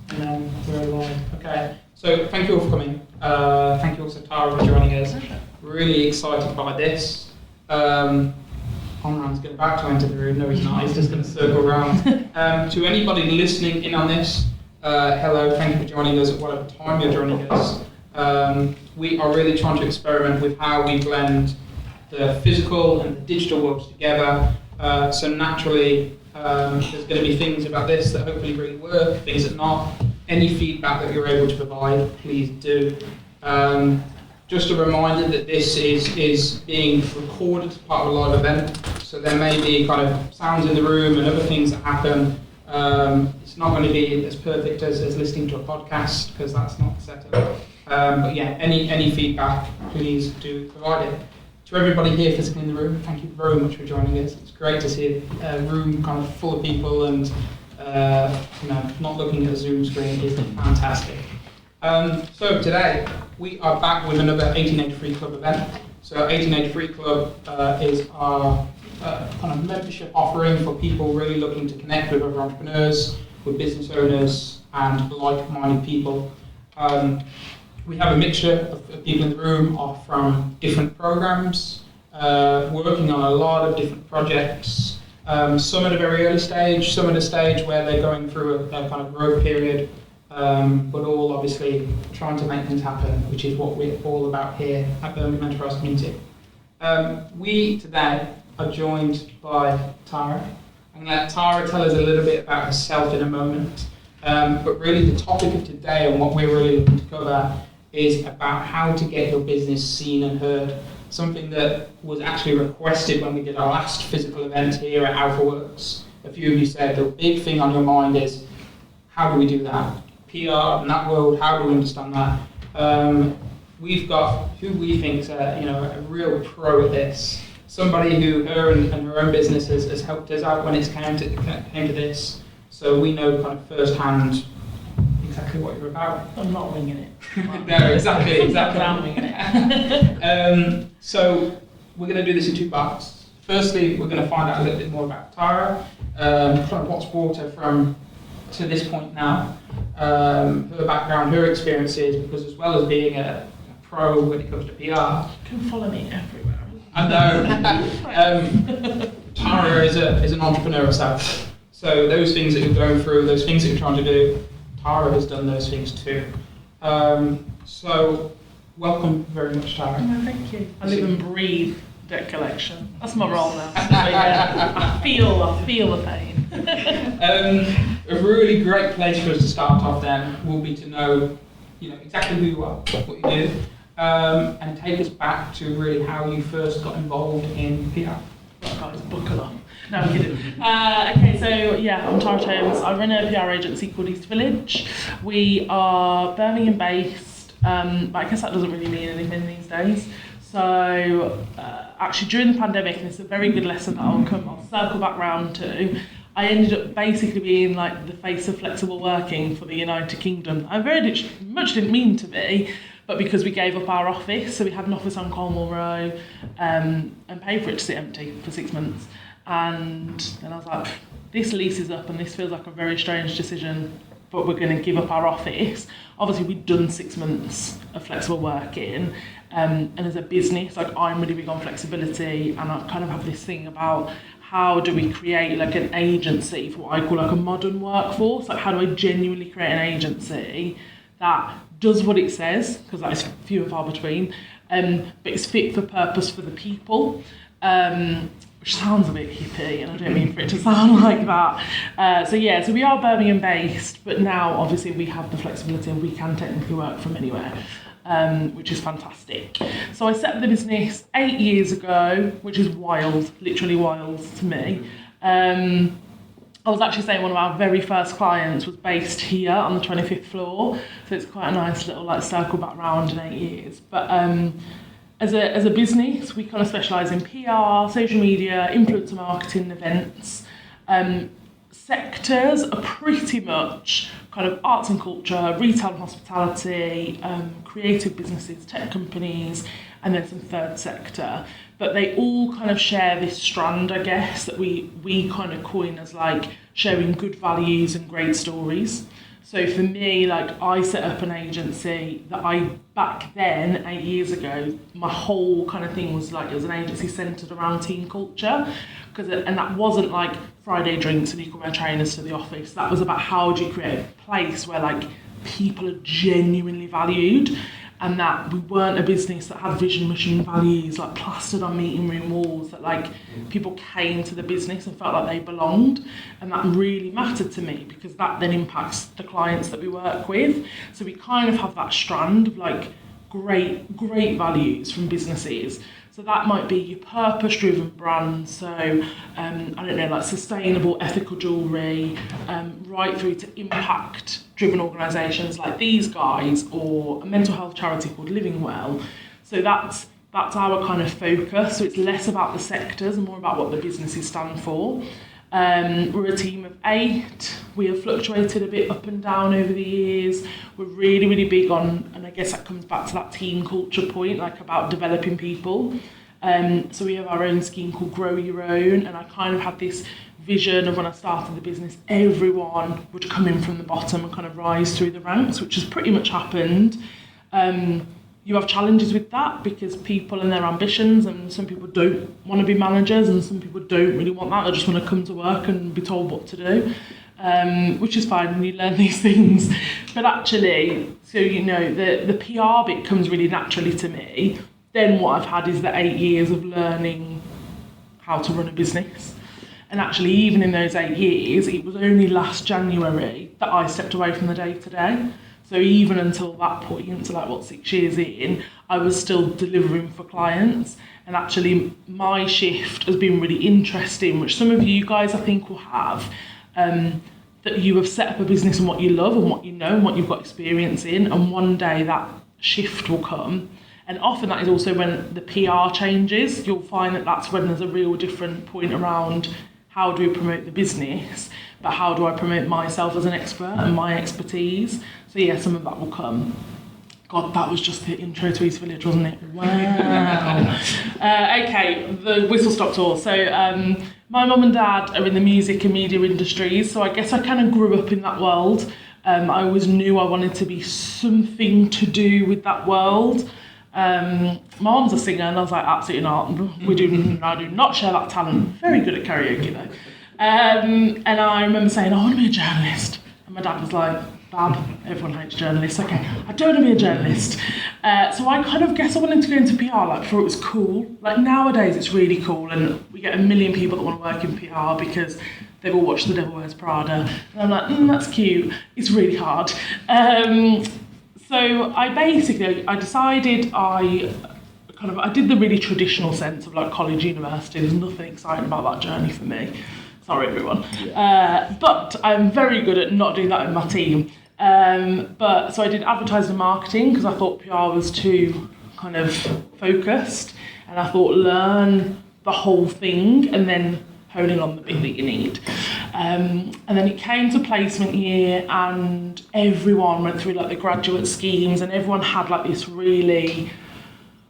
And then we're live. Okay, so thank you all for coming. Thank you also, Tara, for joining us. Really excited by this. Conrad's going back to enter the room. No, he's not. He's just going to circle around. To anybody listening in on this, hello, thank you for joining us at whatever time you're joining us. We are really trying to experiment with how we blend the physical and the digital worlds together. So naturally, there's going to be things about this that hopefully really work, things that not. Any feedback that you're able to provide, please do. Just a reminder that this is being recorded as part of a live event, so there may be kind of sounds in the room and other things that happen. It's not going to be as perfect as listening to a podcast, because that's not the setup. But yeah, any feedback, please do provide it. To everybody here physically in the room, thank you very much for joining us. It's great to see a room kind of full of people and not looking at a Zoom screen is fantastic. So today we are back with another 1883 Club event. So 1883 Club is our kind of membership offering for people really looking to connect with other entrepreneurs, with business owners and like-minded people. We have a mixture of people in the room are from different programs, working on a lot of different projects, some at a very early stage, some at a stage where they're going through a kind of growth period, but all obviously trying to make things happen, which is what we're all about here at Birmingham Enterprise Community. We today are joined by Tara. I'm going to let Tara tell us a little bit about herself in a moment, but really the topic of today and what we're really looking to cover is about how to get your business seen and heard. Something that was actually requested when we did our last physical event here at AlphaWorks. A few of you said the big thing on your mind is, how do we do that? PR in that world, how do we understand that? We've got who we think is a real pro at this. Somebody who her and her own business has helped us out when it came to this. So we know kind of firsthand exactly what you're about. I'm not winging it. No, exactly. I'm winging it. So we're going to do this in two parts. Firstly, we're going to find out a little bit more about Tara, kind of what's brought her to this point now, her background, her experiences, because as well as being a pro when it comes to PR. You can follow me everywhere. I know. Tara is an entrepreneur herself. So those things that you're going through, those things that you're trying to do, Tara has done those things too. So welcome very much, Tara. Oh, thank you. I live and breathe debt collection. That's my role now. So, yeah, I feel the pain. A really great place for us to start off then will be to know, exactly who you are, what you do, and take us back to really how you first got involved in PR. Right, guys, buckle up. No, I'm kidding. Okay, so yeah, I'm Tara Tomes. I run a PR agency called East Village. We are Birmingham based, but I guess that doesn't really mean anything these days. So actually during the pandemic, and it's a very good lesson that I'll circle back round to, I ended up basically being like the face of flexible working for the United Kingdom. I very much didn't mean to be, but because we gave up our office, so we had an office on Cornwall Row, and paid for it to sit empty for 6 months. And then I was like, this lease is up and this feels like a very strange decision, but we're going to give up our office. Obviously, we'd done 6 months of flexible working, and as a business, like I'm really big on flexibility, and I kind of have this thing about how do we create like an agency for what I call like a modern workforce? Like how do I genuinely create an agency that does what it says, because that is few and far between, but it's fit for purpose for the people. Which sounds a bit hippie, and I don't mean for it to sound like that. So we are Birmingham based, but now obviously we have the flexibility and we can technically work from anywhere, which is fantastic. So I set up the business 8 years ago, which is wild, literally wild to me. I was actually saying one of our very first clients was based here on the 25th floor, so it's quite a nice little like circle back round in 8 years. But as a business, we kind of specialise in PR, social media, influencer marketing, events. Sectors are pretty much kind of arts and culture, retail and hospitality, creative businesses, tech companies, and then some third sector. But they all kind of share this strand, I guess, that we kind of coin as like sharing good values and great stories. So for me, like I set up an agency that back then, 8 years ago, my whole kind of thing was like, it was an agency centred around team culture. And that wasn't like Friday drinks and you can wear trainers to the office. That was about how do you create a place where like people are genuinely valued, and that we weren't a business that had vision, mission, values like plastered on meeting room walls, that like people came to the business and felt like they belonged. And that really mattered to me because that then impacts the clients that we work with. So we kind of have that strand of like great values from businesses. So that might be your purpose-driven brand, so I don't know, like sustainable, ethical jewellery, right through to impact-driven organisations like these guys, or a mental health charity called Living Well. So that's our kind of focus. So it's less about the sectors and more about what the businesses stand for. We're a team of 8. We have fluctuated a bit up and down over the years. We're really big on, and I guess that comes back to that team culture point, like about developing people. So we have our own scheme called Grow Your Own, and I kind of had this vision of when I started the business, everyone would come in from the bottom and kind of rise through the ranks, which has pretty much happened. You have challenges with that because people and their ambitions, and some people don't want to be managers and some people don't really want that. They just want to come to work and be told what to do, which is fine, and you learn these things. But actually, so you know, the PR bit comes really naturally to me. Then what I've had is the 8 years of learning how to run a business. And actually, even in those 8 years, it was only last January that I stepped away from the day-to-day. So even until that point, so like 6 years in, I was still delivering for clients. And actually my shift has been really interesting, which some of you guys I think will have, that you have set up a business and what you love and what you know and what you've got experience in, and one day that shift will come. And often that is also when the PR changes. You'll find that that's when there's a real different point around how do we promote the business, but how do I promote myself as an expert and my expertise. So yeah, some of that will come. God, that was just the intro to East Village, wasn't it? Wow. Okay, the whistle stop tour. So my mum and dad are in the music and media industries, so I guess I kind of grew up in that world. I always knew I wanted to be something to do with that world. My mum's a singer, and I was like, absolutely not. I do not share that talent. Very good at karaoke though. And I remember saying, I want to be a journalist. And my dad was like, Bab, everyone hates journalists. Okay, I don't want to be a journalist. So I kind of guess I wanted to go into PR, like, before it was cool. Like nowadays it's really cool, and we get a million people that want to work in PR because they've all watched The Devil Wears Prada. And I'm like, that's cute. It's really hard. So I decided I did the really traditional sense of like college, university. There's nothing exciting about that journey for me. Sorry, everyone. But I'm very good at not doing that in my team. So I did advertising and marketing because I thought PR was too kind of focused, and I thought learn the whole thing and then hone in on the bit that you need. And then it came to placement year, and everyone went through like the graduate schemes, and everyone had like this really,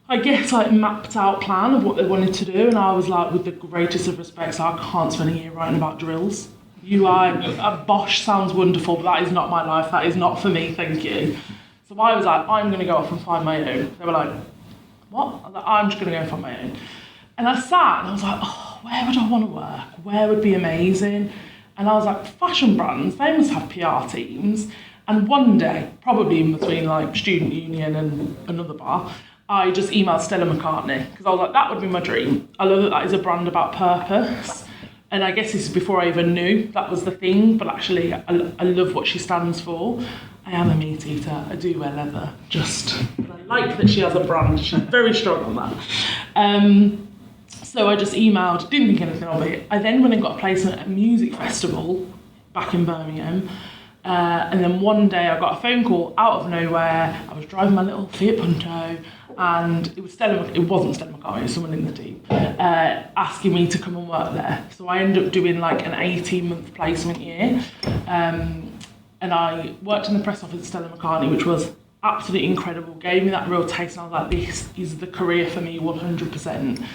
I guess, like mapped out plan of what they wanted to do. And I was like, with the greatest of respects, I can't spend a year writing about drills. Bosch sounds wonderful, but that is not my life. That is not for me, thank you. So I was like, I'm going to go off and find my own. They were like, what? I was like, I'm just going to go and find my own. And I sat and I was like, oh, where would I want to work? Where would be amazing? And I was like, fashion brands, they must have PR teams. And one day, probably in between like Student Union and another bar, I just emailed Stella McCartney because I was like, that would be my dream. I love that is a brand about purpose. And I guess this is before I even knew that was the thing, but actually I love what she stands for. I am a meat eater, I do wear leather, but I like that she has a brand. She's very strong on that. So I just emailed, didn't think anything of it. I then went and got a placement at a music festival back in Birmingham. And then one day I got a phone call out of nowhere. I was driving my little Fiat Punto, and it wasn't Stella McCartney, it was someone in the team, asking me to come and work there. So I ended up doing like an 18-month placement year. And I worked in the press office at Stella McCartney, which was absolutely incredible. Gave me that real taste, and I was like, this is the career for me 100%.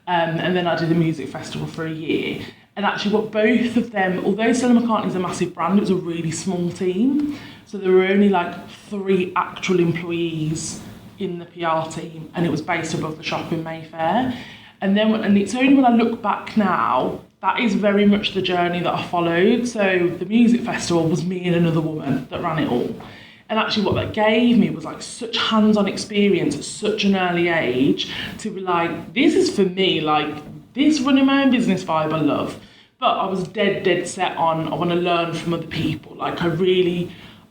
And then I did a music festival for a year. And actually what both of them, although Stella McCartney's a massive brand, it was a really small team. So there were only like 3 actual employees in the PR team, and it was based above the shop in Mayfair. And it's only when I look back now, that is very much the journey that I followed. So the music festival was me and another woman that ran it all. And actually what that gave me was like such hands-on experience at such an early age to be like, this is for me, like this running my own business vibe I love. But I was dead set on, I want to learn from other people. Like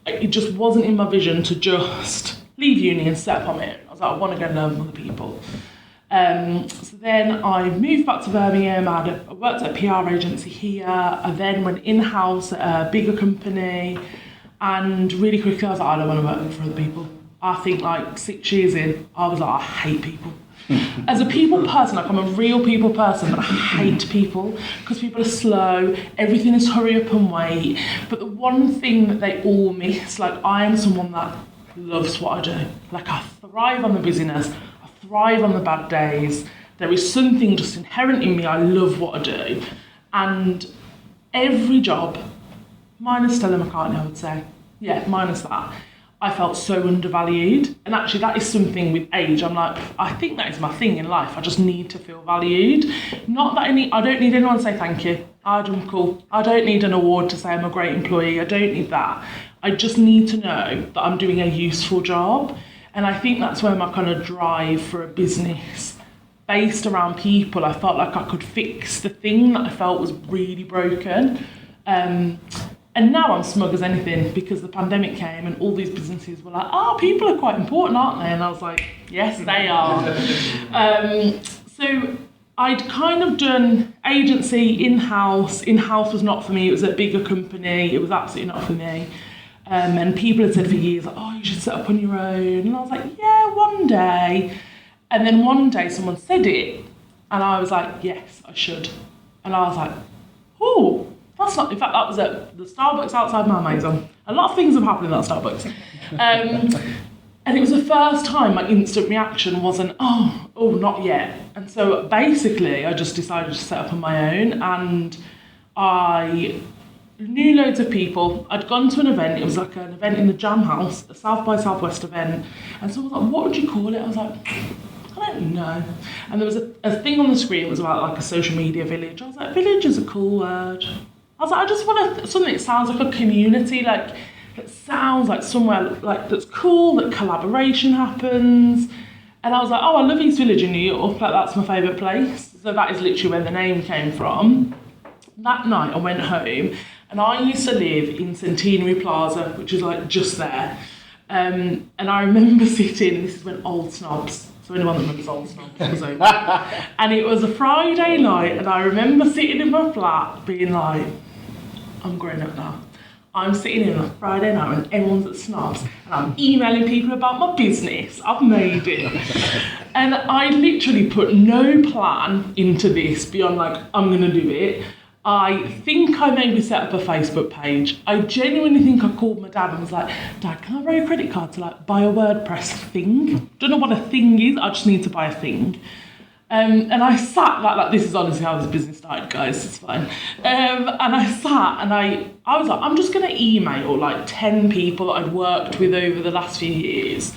it just wasn't in my vision to just leave uni and set up on my own. I was like, I want to go learn from other people. So then I moved back to Birmingham. I worked at a PR agency here. I then went in-house at a bigger company, and really quickly I was like, I don't want to work for other people. I think like 6 years in, I was like, I hate people. As a people person, like I'm a real people person, but I hate people because people are slow, everything is hurry up and wait. But the one thing that they all miss, like I am someone that loves what I do. Like I thrive on the busyness, I thrive on the bad days. There is something just inherent in me, I love what I do. And every job, minus Stella McCartney I would say, yeah, minus that, I felt so undervalued. And actually that is something with age, I'm like, I think that is my thing in life. I just need to feel valued. Not that I don't need anyone to say thank you. I'm cool. I don't need an award to say I'm a great employee. I don't need that. I just need to know that I'm doing a useful job. And I think that's where my kind of drive for a business based around people, I felt like I could fix the thing that I felt was really broken. And now I'm smug as anything because the pandemic came and all these businesses were like, oh, people are quite important, aren't they? And I was like, yes, they are. So I'd kind of done agency in-house. In-house was not for me. It was a bigger company. It was absolutely not for me. And people had said for years, like, oh, you should set up on your own. And I was like, yeah, one day. And then one day someone said it. And I was like, yes, I should. And I was like, oh. That's not, in fact, that was at the Starbucks outside my maison. A lot of things have happened in that Starbucks. And it was the first time my instant reaction wasn't, oh, not yet. And so basically, I just decided to set up on my own, and I knew loads of people. I'd gone to an event, it was like an event in the Jam House, a South by Southwest event. And so I was like, what would you call it? I was like, I don't know. And there was a thing on the screen, it was about like a social media village. I was like, village is a cool word. I was like, I just want something that sounds like a community, like that sounds like somewhere like that's cool, that collaboration happens. And I was like, oh, I love East Village in New York, like that's my favourite place. So that is literally where the name came from. That night I went home, and I used to live in Centenary Plaza, which is like just there. And I remember sitting, this is when Old Snobs, so anyone that remembers Old Snobs was open. And it was a Friday night, and I remember sitting in my flat being like, I'm grown up now. I'm sitting in on a Friday night when everyone's at Snobs, and I'm emailing people about my business. I've made it. And I literally put no plan into this beyond like, I'm going to do it. I think I maybe set up a Facebook page. I genuinely think I called my dad and was like, Dad, can I borrow a credit card to like buy a WordPress thing? Don't know what a thing is, I just need to buy a thing. And I sat like this is honestly how this business started, guys, it's fine. And I sat and I was like, I'm just going to email like 10 people that I'd worked with over the last few years,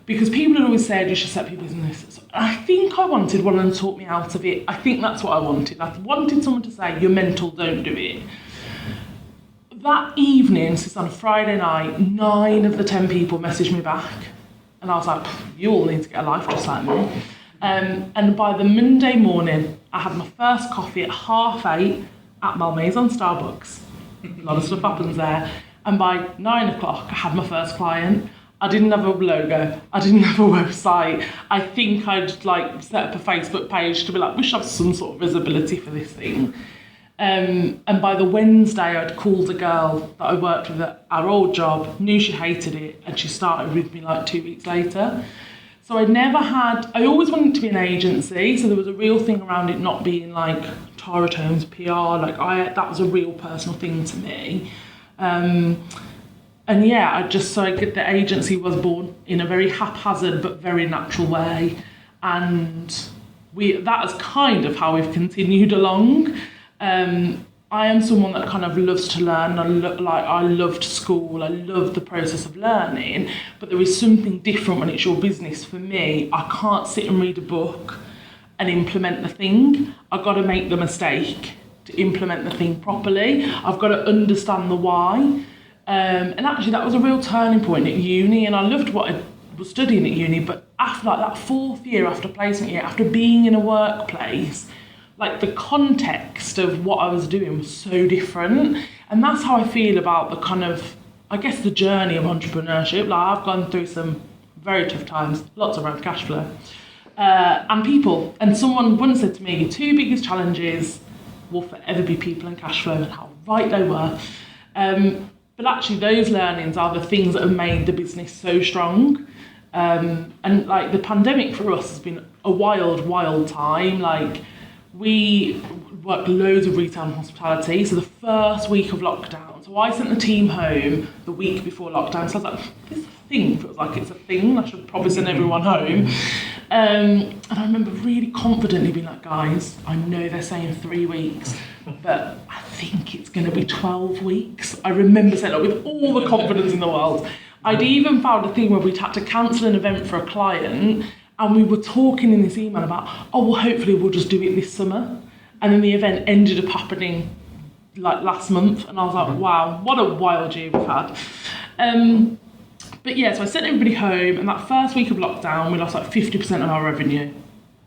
because people had always said you should set up your business. So I think I wanted one of them to talk me out of it. I think that's what I wanted. I wanted someone to say, you're mental, don't do it. That evening, so it's on a Friday night, 9 of the 10 people messaged me back. And I was like, you all need to get a life just like me. And by the Monday morning, I had my first coffee at 8:30 at Malmaison Starbucks. A lot of stuff happens there. And by 9 o'clock, I had my first client. I didn't have a logo. I didn't have a website. I think I'd like set up a Facebook page to be like, we should have some sort of visibility for this thing. And by the Wednesday, I'd called a girl that I worked with at our old job, knew she hated it, and she started with me like 2 weeks later. So I always wanted it to be an agency, so there was a real thing around it not being like Tara Tomes PR, that was a real personal thing to me. And yeah, the agency was born in a very haphazard but very natural way. And that is kind of how we've continued along. I am someone that kind of loves to learn. I loved school. I love the process of learning, but there is something different when it's your business. For me, I can't sit and read a book and implement the thing. I've got to make the mistake to implement the thing properly. I've got to understand the why. And actually that was a real turning point at uni, and I loved what I was studying at uni, but after like that 4th year, after placement year, after being in a workplace, like the context of what I was doing was so different. And that's how I feel about the kind of, I guess, the journey of entrepreneurship. Like I've gone through some very tough times, lots around cash flow, and people. And someone once said to me, your 2 biggest challenges will forever be people and cash flow, and how right they were. But actually those learnings are the things that have made the business so strong. And like the pandemic for us has been a wild time. Like we worked loads of retail and hospitality. So the first week of lockdown, so I sent the team home the week before lockdown. So I was like, this is a thing. Feels like it's a thing. I should probably send everyone home. And I remember really confidently being like, guys, I know they're saying 3 weeks, but I think it's going to be 12 weeks. I remember saying that with all the confidence in the world. I'd even found a thing where we'd had to cancel an event for a client, and we were talking in this email about, oh, well, hopefully we'll just do it this summer. And then the event ended up happening like last month, and I was like, wow, what a wild year we've had. But yeah, so I sent everybody home, and that first week of lockdown, we lost like 50% of our revenue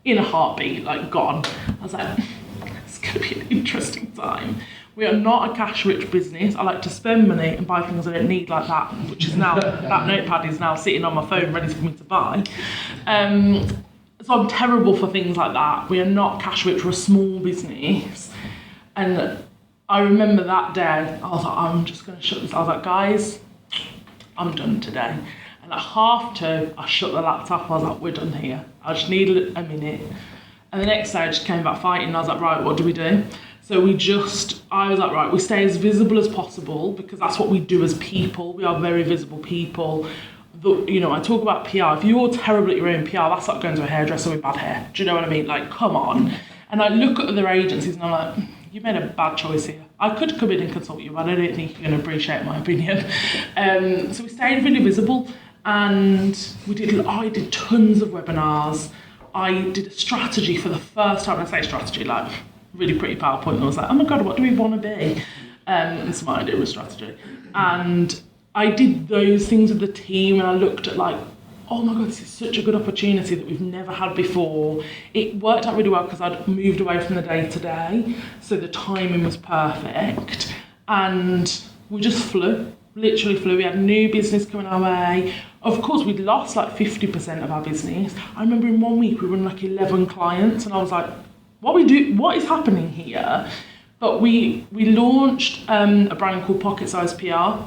in a heartbeat, like gone. I was like, it's going to be an interesting time. We are not a cash-rich business. I like to spend money and buy things I don't need, like that, which is now, that notepad is now sitting on my phone ready for me to buy. So I'm terrible for things like that. We are not cash-rich, we're a small business. And I remember that day, I was like, I'm just going to shut this. I was like, guys, I'm done today. And at 2:30, I shut the laptop. I was like, we're done here. I just need a minute. And the next day I just came back fighting, and I was like, right, what do we do? So I was like, right, we stay as visible as possible, because that's what we do as people. We are very visible people. I talk about PR. If you're terrible at your own PR, that's like going to a hairdresser with bad hair. Do you know what I mean? Like, come on. And I look at other agencies and I'm like, you made a bad choice here. I could come in and consult you, but I don't think you're going to appreciate my opinion. So we stayed really visible, and I did tons of webinars. I did a strategy for the first time. I say strategy, like really pretty PowerPoint. I was like, oh my God, what do we want to be? It's my idea of strategy. And I did those things with the team, and I looked at like, oh my God, this is such a good opportunity that we've never had before. It worked out really well because I'd moved away from the day-to-day, so the timing was perfect. And we just flew, literally flew. We had new business coming our way. Of course, we'd lost like 50% of our business. I remember in 1 week, we were like 11 clients, and I was like, what is happening here? But we launched a brand called Pocket Size PR.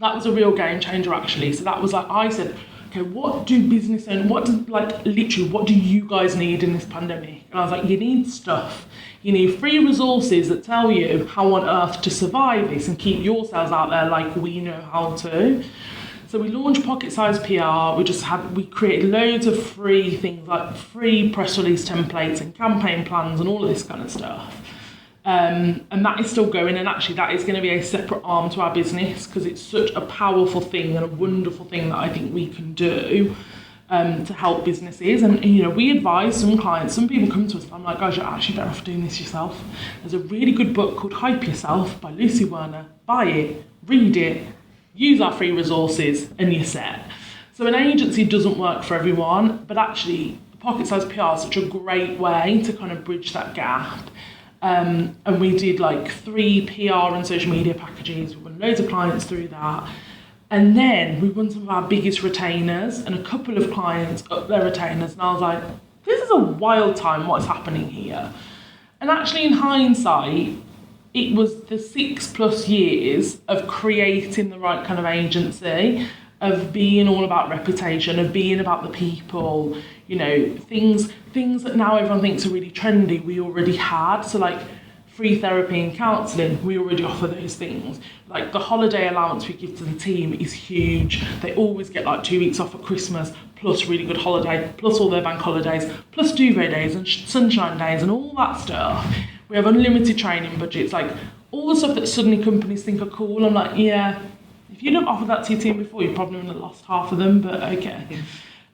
That was a real game changer, actually. So that was like, I said, okay, what do business owners, what do you guys need in this pandemic? And I was like, you need stuff. You need free resources that tell you how on earth to survive this and keep yourselves out there like we know how to. So we launched Pocket Size PR. We created loads of free things, like free press release templates and campaign plans and all of this kind of stuff. And that is still going, and actually that is going to be a separate arm to our business, because it's such a powerful thing and a wonderful thing that I think we can do to help businesses. And we advise some clients, some people come to us and I'm like, guys, you're actually better off doing this yourself. There's a really good book called Hype Yourself by Lucy Werner. Buy it, read it, use our free resources, and you're set. So an agency doesn't work for everyone, but actually Pocket Size PR is such a great way to kind of bridge that gap. And we did like 3 PR and social media packages. We won loads of clients through that. And then we won some of our biggest retainers, and a couple of clients up their retainers. And I was like, this is a wild time, what's happening here? And actually in hindsight, it was the 6+ years of creating the right kind of agency, of being all about reputation, of being about the people, things that now everyone thinks are really trendy, we already had. So like free therapy and counselling, we already offer those things. Like the holiday allowance we give to the team is huge. They always get like 2 weeks off at Christmas, plus really good holiday, plus all their bank holidays, plus duvet days and sunshine days and all that stuff. We We have unlimited training budgets, like all the stuff that suddenly companies think are cool. I'm like, yeah, if you'd have offered that to your team before, you probably wouldn't have lost half of them, but okay.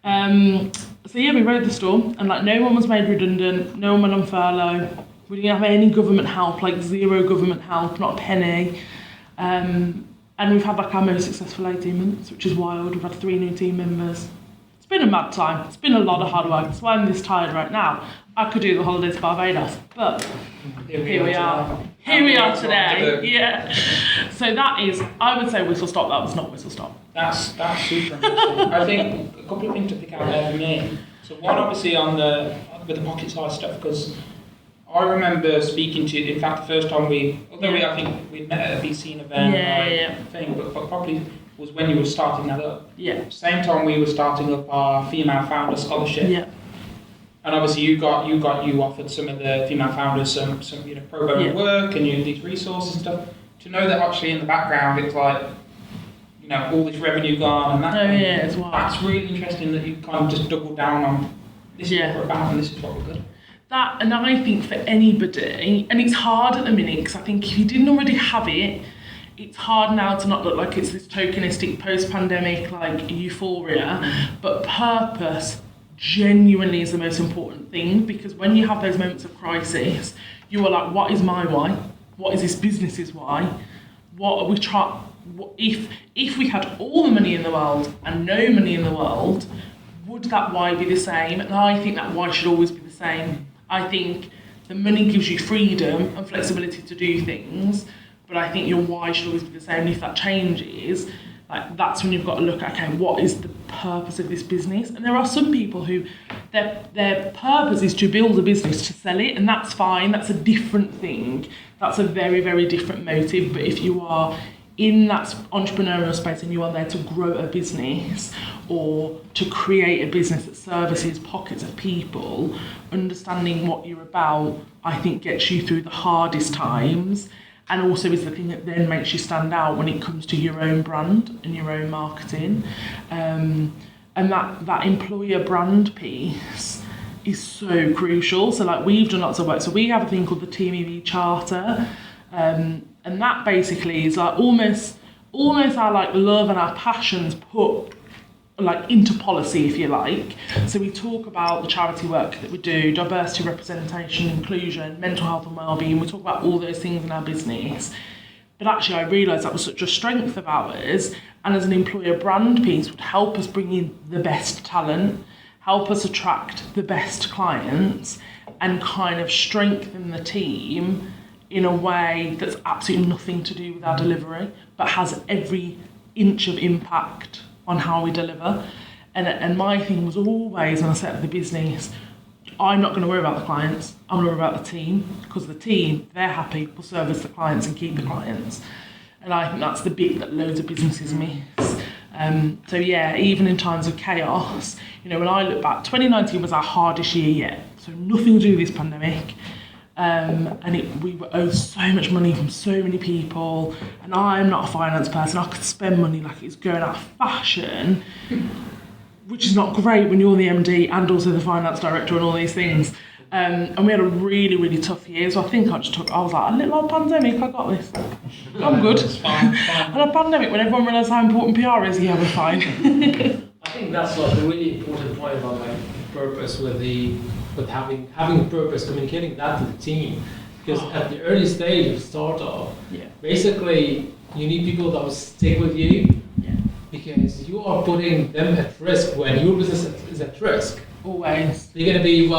So yeah, we rode the storm, and like no one was made redundant, no one went on furlough. We didn't have any government help, like zero government help, not a penny. And we've had like our most successful 18 months, which is wild. We've had 3 new team members. It's been a mad time. It's been a lot of hard work. That's why I'm this tired right now. I could do the holidays to Barbados, but here we are. Here we are today. Yeah. So that is, I would say whistle stop. That was not whistle stop. That's super interesting. I think a couple of things to pick out there for me. So one, obviously with the pocket size stuff, because I remember speaking to you, in fact, the first time I think we'd met at a BEC event thing, but probably was when you were starting that up. Yeah. Same time we were starting up our female founder scholarship. Yeah. And obviously you offered some of the female founders some pro bono work and these resources and stuff. To know that actually in the background it's like, all this revenue gone and that. Oh yeah, it's wild. That's really interesting that you kind of just doubled down on this is what we're about and this is what we're good. That, and I think for anybody, and it's hard at the minute, because I think if you didn't already have it, it's hard now to not look like it's this tokenistic post-pandemic like euphoria, but purpose genuinely is the most important thing, because when you have those moments of crisis, you are like, what is my why? What is this business's why? What are we trying? If we had all the money in the world and no money in the world, would that why be the same? And I think that why should always be the same. I think the money gives you freedom and flexibility to do things, but I think your why should always be the same. And if that changes, like that's when you've got to look at, okay, what is the purpose of this business? And there are some people who their purpose is to build a business to sell it, and that's fine. That's a different thing. That's a very, very different motive. But if you are in that entrepreneurial space and you are there to grow a business or to create a business that services pockets of people, understanding what you're about, I think gets you through the hardest times, and also is the thing that then makes you stand out when it comes to your own brand and your own marketing. And that employer brand piece is so crucial. So like we've done lots of work. So we have a thing called the Team EV Charter, and that basically is like almost our like love and our passions put like into policy, if you like. So we talk about the charity work that we do, diversity, representation, inclusion, mental health and wellbeing. We talk about all those things in our business. But actually I realised that was such a strength of ours, and as an employer brand piece would help us bring in the best talent, help us attract the best clients, and kind of strengthen the team in a way that's absolutely nothing to do with our delivery, but has every inch of impact on how we deliver. And my thing was always, when I set up the business, I'm not going to worry about the clients, I'm going to worry about the team, because the team, they're happy, will service the clients and keep the clients. And I think that's the bit that loads of businesses miss. So yeah, even in times of chaos, when I look back, 2019 was our hardest year yet, so nothing to do with this pandemic. We were owed so much money from so many people, and I'm not a finance person. I could spend money like it's going out of fashion, which is not great when you're the MD and also the finance director and all these things. And we had a really, really tough year. So I think I was like, a little old pandemic, I got this. I'm good. Fine. And a pandemic, when everyone realised how important PR is, yeah, we're fine. I think that's like a really important point about like purpose with having a purpose, communicating that to the team. Because at the early stage of startup, basically you need people that will stick with you, because you are putting them at risk when your business is at risk. Always. They're going to be,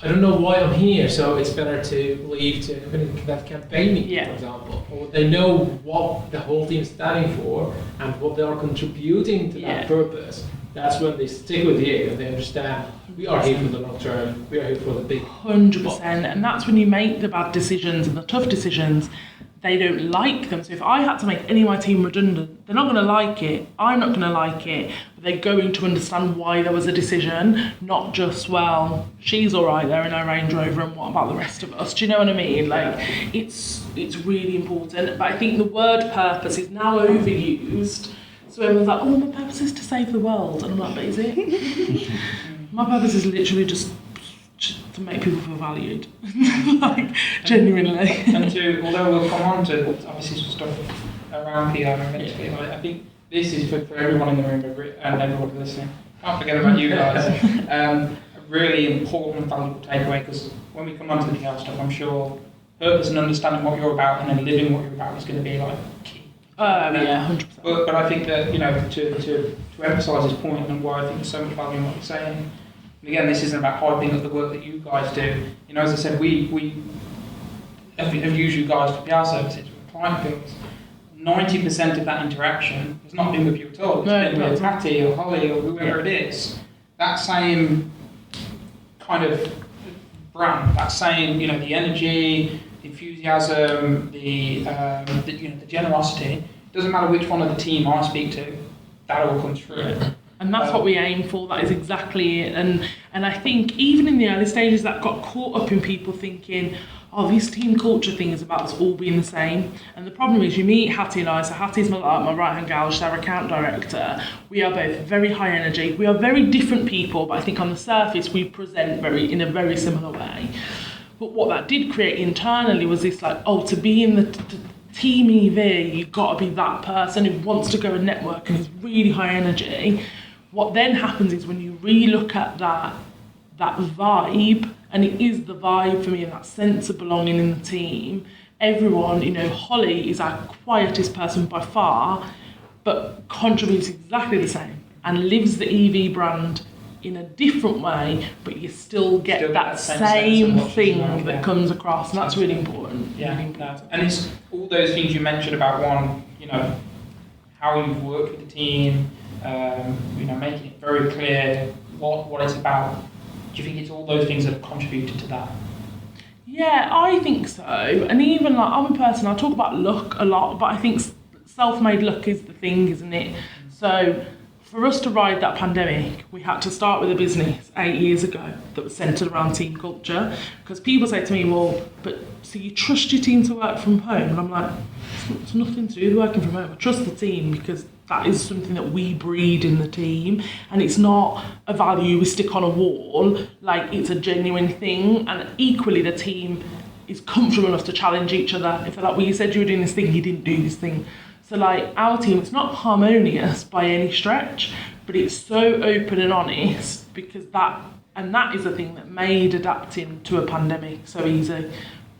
I don't know why I'm here, so it's better to leave to a company that can pay me, for example. Or they know what the whole team is standing for and what they are contributing to that purpose. That's when they stick with you and they understand we are here for the long term, we are here for the big 100%. And that's when you make the bad decisions and the tough decisions, they don't like them. So if I had to make any of my team redundant, they're not going to like it, I'm not going to like it, but they're going to understand why there was a decision, not just, well, she's all right there in her Range Rover and what about the rest of us? Do you know what I mean? Like, it's really important. But I think the word purpose is now overused. So everyone's like, oh, my purpose is to save the world. And I'm like, but is it? My purpose is literally just to make people feel valued, like genuinely. And to, although we'll come on to obviously some stuff around PR eventually, I think this is for everyone in the room and everyone listening. Can't forget about you guys. A really important, valuable takeaway, because when we come on to the PR stuff, I'm sure purpose and understanding what you're about and then living what you're about is going to be like key. Yeah, 100%. But I think that, you know, to emphasise this point and why I think there's so much value in what you're saying. And again, this isn't about hyping up the work that you guys do. You know, as I said, we have used you guys for PR services, with client builds. 90% of that interaction has not been with you at all. It's been with Hattie or Holly or whoever it is. That same kind of brand, that same, you know, the energy, the enthusiasm, the generosity. It doesn't matter which one of the team I speak to, that all comes through. And that's what we aim for. That is exactly it. And I think even in the early stages, that got caught up in people thinking, oh, this team culture thing is about us all being the same. And the problem is, you meet Hattie and I. So Hattie's my right-hand gal, she's our account director. We are both very high energy. We are very different people, but I think on the surface we present in a very similar way. But what that did create internally was this like, oh, to be in the team EV, you've got to be that person who wants to go and network and is really high energy. What then happens is when you re-look at that vibe, and it is the vibe for me, and that sense of belonging in the team, everyone, you know, Holly is our quietest person by far, but contributes exactly the same and lives the EV brand in a different way, but you still get that same thing that comes across, and that's really important. Yeah, really important. And it's all those things you mentioned about one, you know, how you've worked with the team, you know, making it very clear what it's about. Do you think it's all those things that have contributed to that? Yeah, I think so. And even like, I'm a person, I talk about luck a lot, but I think self-made luck is the thing, isn't it? So for us to ride that pandemic, we had to start with a business 8 years ago that was centred around team culture. Because people say to me, well, but so you trust your team to work from home? And I'm like, it's nothing to do with working from home. I trust the team because that is something that we breed in the team, and it's not a value we stick on a wall, like it's a genuine thing. And equally the team is comfortable enough to challenge each other. If they're like, well, you said you were doing this thing, you didn't do this thing. So like our team, it's not harmonious by any stretch, but it's so open and honest, because that is the thing that made adapting to a pandemic so easy,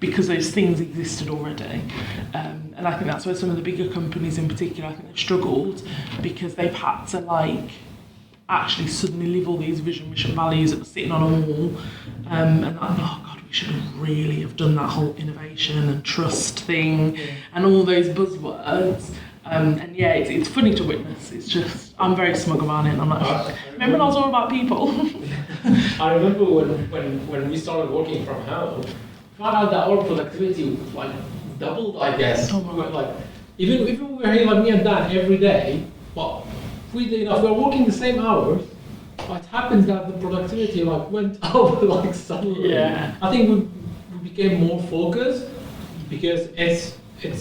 because those things existed already. And I think that's where some of the bigger companies in particular, I think they've struggled, because they've had to like actually suddenly live all these vision, mission, values that were sitting on a wall. And like, oh God, we should really have done that whole innovation and trust thing and all those buzzwords. And yeah, it's funny to witness. It's just, I'm very smug about it. And I'm like, remember when I was all about people? I remember when we started working from home, found out that our productivity like doubled, I guess. Oh, we were like, even we were here like me and Dan every day, but we were working the same hours. But it happens that the productivity like went up like suddenly. Yeah. I think we became more focused because it's a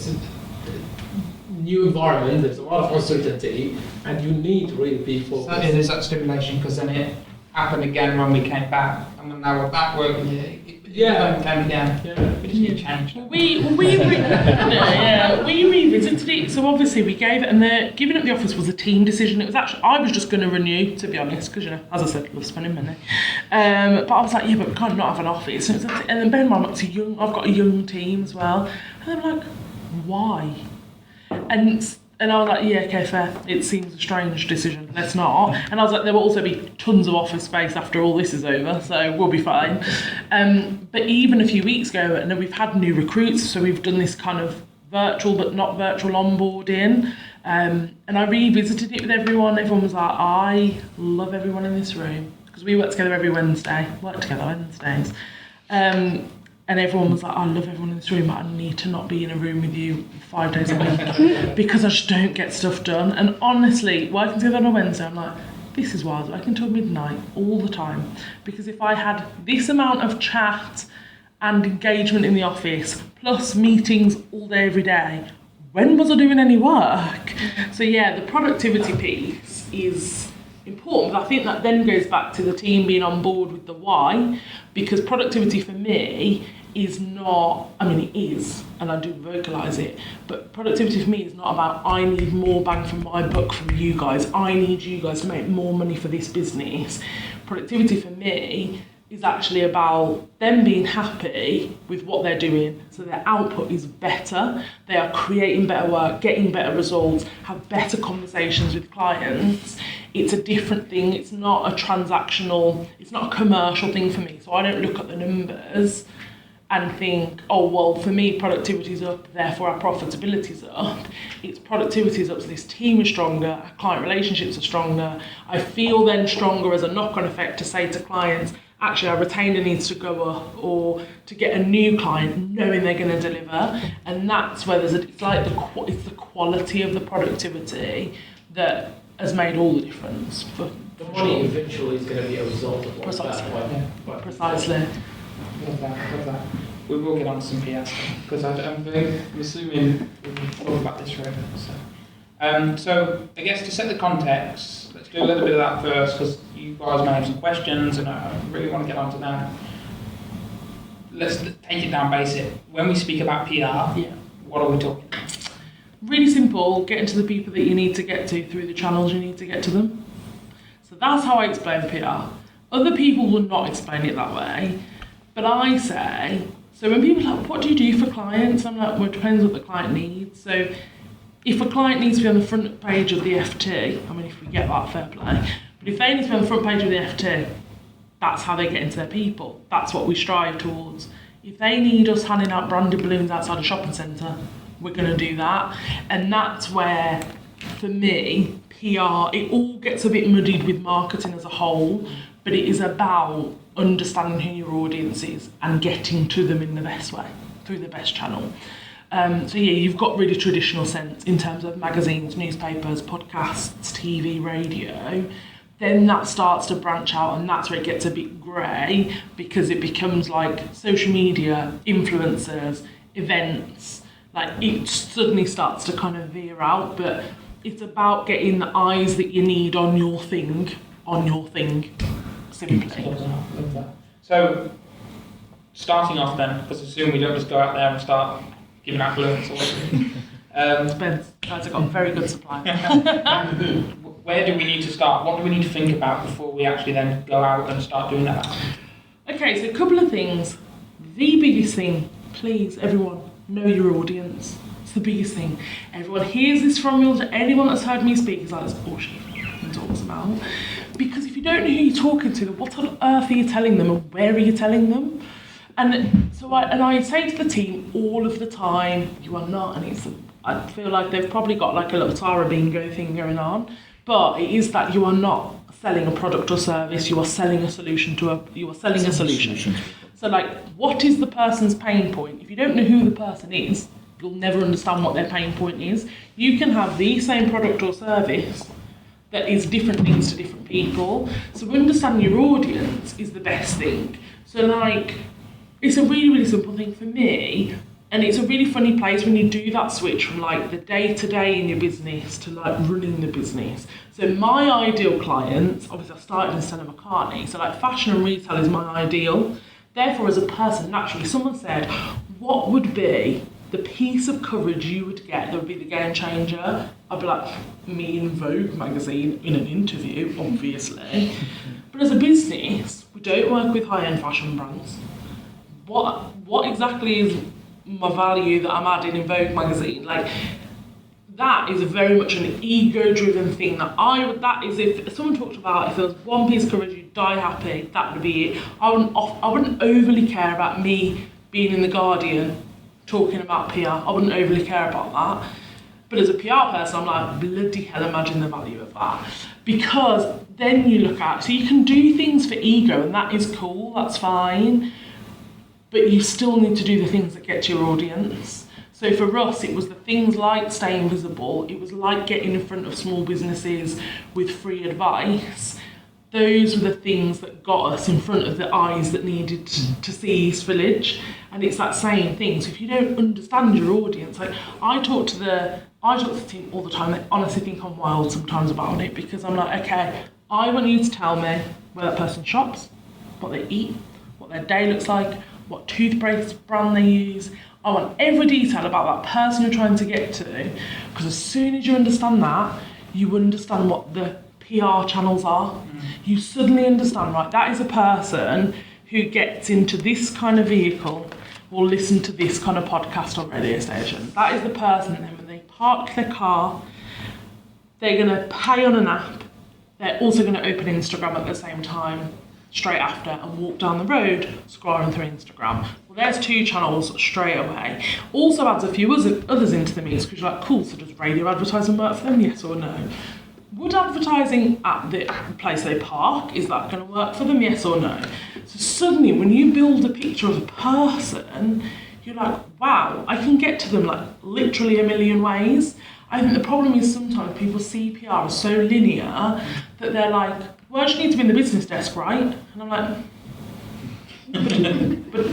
new environment. There's a lot of uncertainty, and you need to really be focused. Certainly there's that stimulation, because then it happened again when we came back, and when now we're back working here. Came again. Yeah. We just need to change. We revisited it. So obviously we gave it, and the giving up the office was a team decision. It was actually, I was just going to renew, to be honest, because, you know, as I said, I love spending money. But I was like, yeah, but we can't not have an office. And then bear in mind, I've got a young team as well. And they were like, why? And I was like, yeah, okay, fair. It seems a strange decision. Let's not. And I was like, there will also be tons of office space after all this is over, so we'll be fine. But even a few weeks ago, and then we've had new recruits, so we've done this kind of virtual but not virtual onboarding. And I revisited it with everyone. Everyone was like, I love everyone in this room, because we work together every Wednesday. Wednesdays. And everyone was like, I love everyone in this room, but I need to not be in a room with you 5 days a week because I just don't get stuff done. And honestly, working together on a Wednesday, I'm like, this is why I was working till midnight all the time. Because if I had this amount of chat and engagement in the office, plus meetings all day, every day, when was I doing any work? So yeah, the productivity piece is important. But I think that then goes back to the team being on board with the why, because productivity for me is not, I mean, it is, and I do vocalise it, but productivity for me is not about I need more bang for my buck from you guys, I need you guys to make more money for this business. Productivity for me is actually about them being happy with what they're doing, so their output is better, they are creating better work, getting better results, have better conversations with clients. It's a different thing, it's not a transactional, it's not a commercial thing for me, so I don't look at the numbers and think, oh, well, for me, productivity's up, therefore our profitability's up. It's productivity's up, so this team is stronger, our client relationships are stronger. I feel then stronger as a knock-on effect to say to clients, actually, our retainer needs to go up, or to get a new client knowing they're going to deliver. And that's where it's like it's the quality of the productivity that has made all the difference. The money eventually is going to be a result of that. Precisely. Love that. We will get on to some PS because I'm assuming we'll talk about this forever. So I guess to set the context, let's do a little bit of that first because you guys may have some questions and I really want to get onto that. Let's take it down basic. When we speak about PR, what are we talking about? Really simple, getting to the people that you need to get to through the channels you need to get to them. So that's how I explain PR. Other people will not explain it that way. But I say, so when people are like, what do you do for clients? I'm like, well, it depends what the client needs. So if a client needs to be on the front page of the FT, I mean, if we get that, fair play. But if they need to be on the front page of the FT, that's how they get into their people. That's what we strive towards. If they need us handing out branded balloons outside a shopping centre, we're going to do that. And that's where, for me, PR, it all gets a bit muddied with marketing as a whole, but it is about understanding who your audience is and getting to them in the best way, through the best channel. So you've got really traditional sense in terms of magazines, newspapers, podcasts, TV, radio. Then that starts to branch out and that's where it gets a bit grey because it becomes like social media, influencers, events, like it suddenly starts to kind of veer out, but it's about getting the eyes that you need on your thing, simply. So, starting off then, because I assume we don't just go out there and start giving out balloons or whatever. Depends. Guys have got very good supply. Where do we need to start? What do we need to think about before we actually then go out and start doing that? Okay, so a couple of things. The biggest thing, please, everyone, know your audience. It's the biggest thing. Everyone hears this from me. Anyone that's heard me speak is like, that's bullshit. He talks about. Because if you don't know who you're talking to, then what on earth are you telling them and where are you telling them? And so I say to the team all of the time, you are not, and I feel like they've probably got like a little Tara Bingo thing going on, but it is that you are not selling a product or service, you are selling a solution So like, what is the person's pain point? If you don't know who the person is, you'll never understand what their pain point is. You can have the same product or service that is different things to different people. So understanding your audience is the best thing. So like, it's a really, really simple thing for me. And it's a really funny place when you do that switch from like the day-to-day in your business to like running the business. So my ideal clients, obviously I started in Stella McCartney, so like fashion and retail is my ideal. Therefore, as a person, naturally, someone said, what would be the piece of coverage you would get that would be the game changer? I'd be like, me in Vogue magazine in an interview, obviously. But as a business, we don't work with high-end fashion brands. What exactly is my value that I'm adding in Vogue magazine? Like, that is very much an ego-driven thing that is if someone talked about if there was one piece of coverage you'd die happy, that would be it. I wouldn't overly care about me being in The Guardian talking about PR. I wouldn't overly care about that. But as a PR person, I'm like, bloody hell, imagine the value of that. Because then you look at, so you can do things for ego and that is cool, that's fine. But you still need to do the things that get to your audience. So for us, it was the things like staying visible. It was like getting in front of small businesses with free advice. Those were the things that got us in front of the eyes that needed to see East Village. And it's that same thing. So if you don't understand your audience, like I talk to the team all the time. They honestly think I'm wild sometimes about it because I'm like, okay, I want you to tell me where that person shops, what they eat, what their day looks like, what toothpaste brand they use. I want every detail about that person you're trying to get to, because as soon as you understand that, you understand what the PR channels are. You suddenly understand, right, that is a person who gets into this kind of vehicle or listen to this kind of podcast or radio station. That is the person then when they park their car, they're going to pay on an app, they're also going to open Instagram at the same time, straight after, and walk down the road scrolling through Instagram. Well, there's 2 channels straight away. Also adds a few others into the mix, because you're like, cool, so does radio advertising work for them, yes or no? Would advertising at the place they park, is that going to work for them, yes or no? So suddenly when you build a picture of a person, you're like, wow, I can get to them like literally a million ways. I think the problem is sometimes people see PR as so linear that they're like, well, I just need to be in the business desk, right? And I'm like, but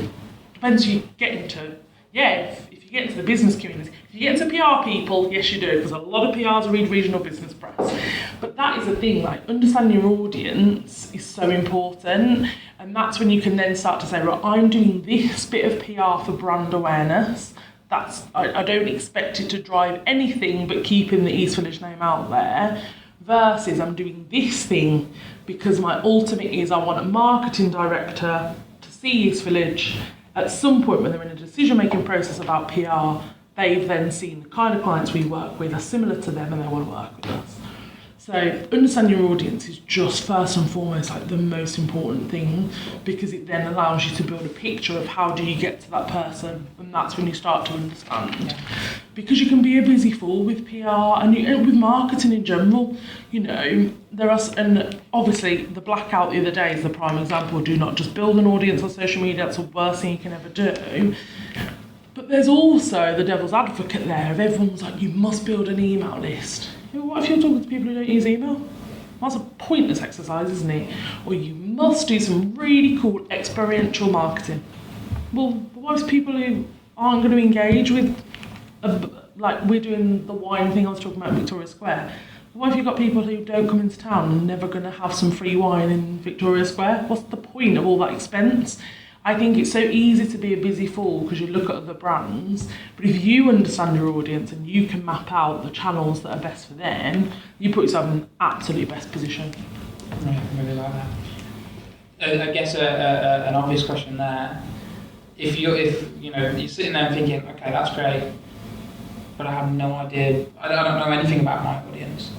depends who you get into. Yeah, if you get into the business community, if you get into PR people, yes you do, because a lot of PRs read regional business press. But that is the thing, like understanding your audience is so important, and that's when you can then start to say, right, I'm doing this bit of PR for brand awareness. I don't expect it to drive anything but keeping the East Village name out there, versus I'm doing this thing because my ultimate is I want a marketing director to see East Village. At some point when they're in a decision-making process about PR, they've then seen the kind of clients we work with are similar to them and they want to work with us. So understanding your audience is just first and foremost like the most important thing, because it then allows you to build a picture of how do you get to that person, and that's when you start to understand. Yeah. Because you can be a busy fool with PR and with marketing in general. You know, and obviously the blackout the other day is the prime example. Do not just build an audience on social media, that's the worst thing you can ever do. But there's also the devil's advocate there of everyone's like, you must build an email list. What if you're talking to people who don't use email? That's a pointless exercise, isn't it? Or you must do some really cool experiential marketing. Well, what if people who aren't going to engage with, like we're doing the wine thing I was talking about in Victoria Square. What if you've got people who don't come into town and never going to have some free wine in Victoria Square? What's the point of all that expense? I think it's so easy to be a busy fool because you look at other brands, but if you understand your audience and you can map out the channels that are best for them, you put yourself in the absolute best position. Yeah, I really like that. I guess an obvious question there. If you're sitting there thinking, okay, that's great, but I have no idea, I don't know anything about my audience.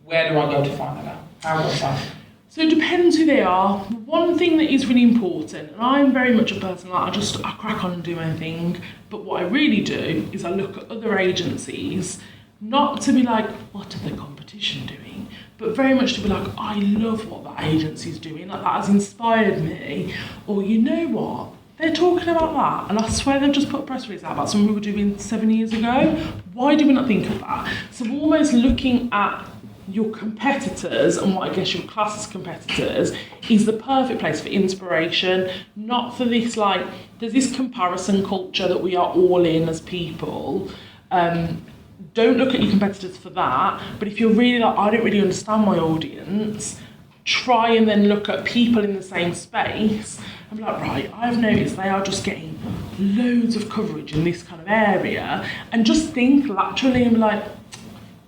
Where do I go to find that out? How do I find it? So it depends who they are. One thing that is really important, and I'm very much a person like I crack on and do my thing, but what I really do is I look at other agencies, not to be like, what are the competition doing? But very much to be like, I love what that agency's doing, like that has inspired me. Or you know what? They're talking about that, and I swear they've just put a press release out about something we were doing 7 years ago. Why do we not think of that? So almost looking at your competitors and what I guess your class as competitors is the perfect place for inspiration, not for this like, there's this comparison culture that we are all in as people. Don't look at your competitors for that, but if you're really like, I don't really understand my audience, try and then look at people in the same space and be like, right, I've noticed they are just getting loads of coverage in this kind of area, and just think laterally and be like,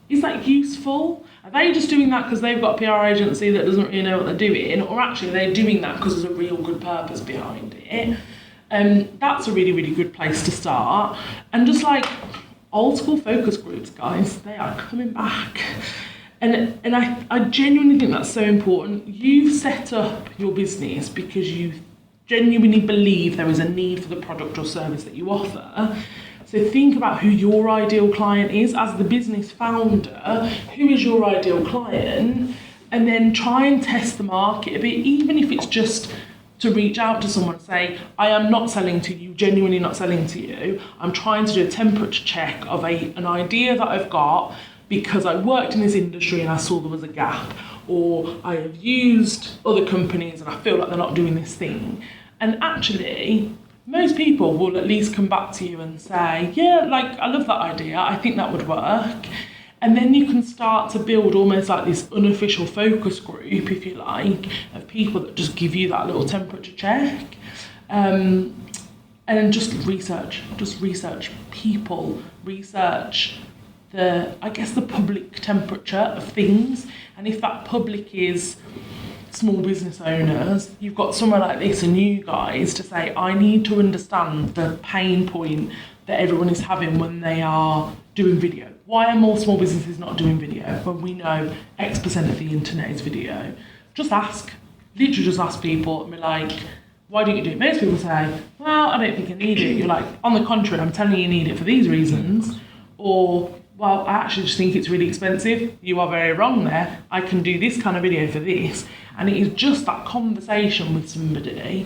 is that useful? Are they just doing that because they've got a PR agency that doesn't really know what they're doing, or actually they're doing that because there's a real good purpose behind it? That's a really, really good place to start. And just like old school focus groups, guys, they are coming back. And I genuinely think that's so important. You've set up your business because you genuinely believe there is a need for the product or service that you offer. So think about who your ideal client is. As the business founder, who is your ideal client? And then try and test the market a bit, even if it's just to reach out to someone and say, I am not selling to you, genuinely not selling to you. I'm trying to do a temperature check of an idea that I've got because I worked in this industry and I saw there was a gap, or I have used other companies and I feel like they're not doing this thing. And actually, most people will at least come back to you and say, yeah, like, I love that idea, I think that would work. And then you can start to build almost like this unofficial focus group, if you like, of people that just give you that little temperature check. And then just research people, research the public temperature of things. And if that public is small business owners, you've got somewhere like this and you guys to say, I need to understand the pain point that everyone is having when they are doing video. Why are more small businesses not doing video when we know X% of the internet is video? Just ask. Literally just ask people and be like, why don't you do it? Most people say, well, I don't think I need it. You're like, on the contrary, I'm telling you need it for these reasons. Or, well, I actually just think it's really expensive. You are very wrong there. I can do this kind of video for this. And it is just that conversation with somebody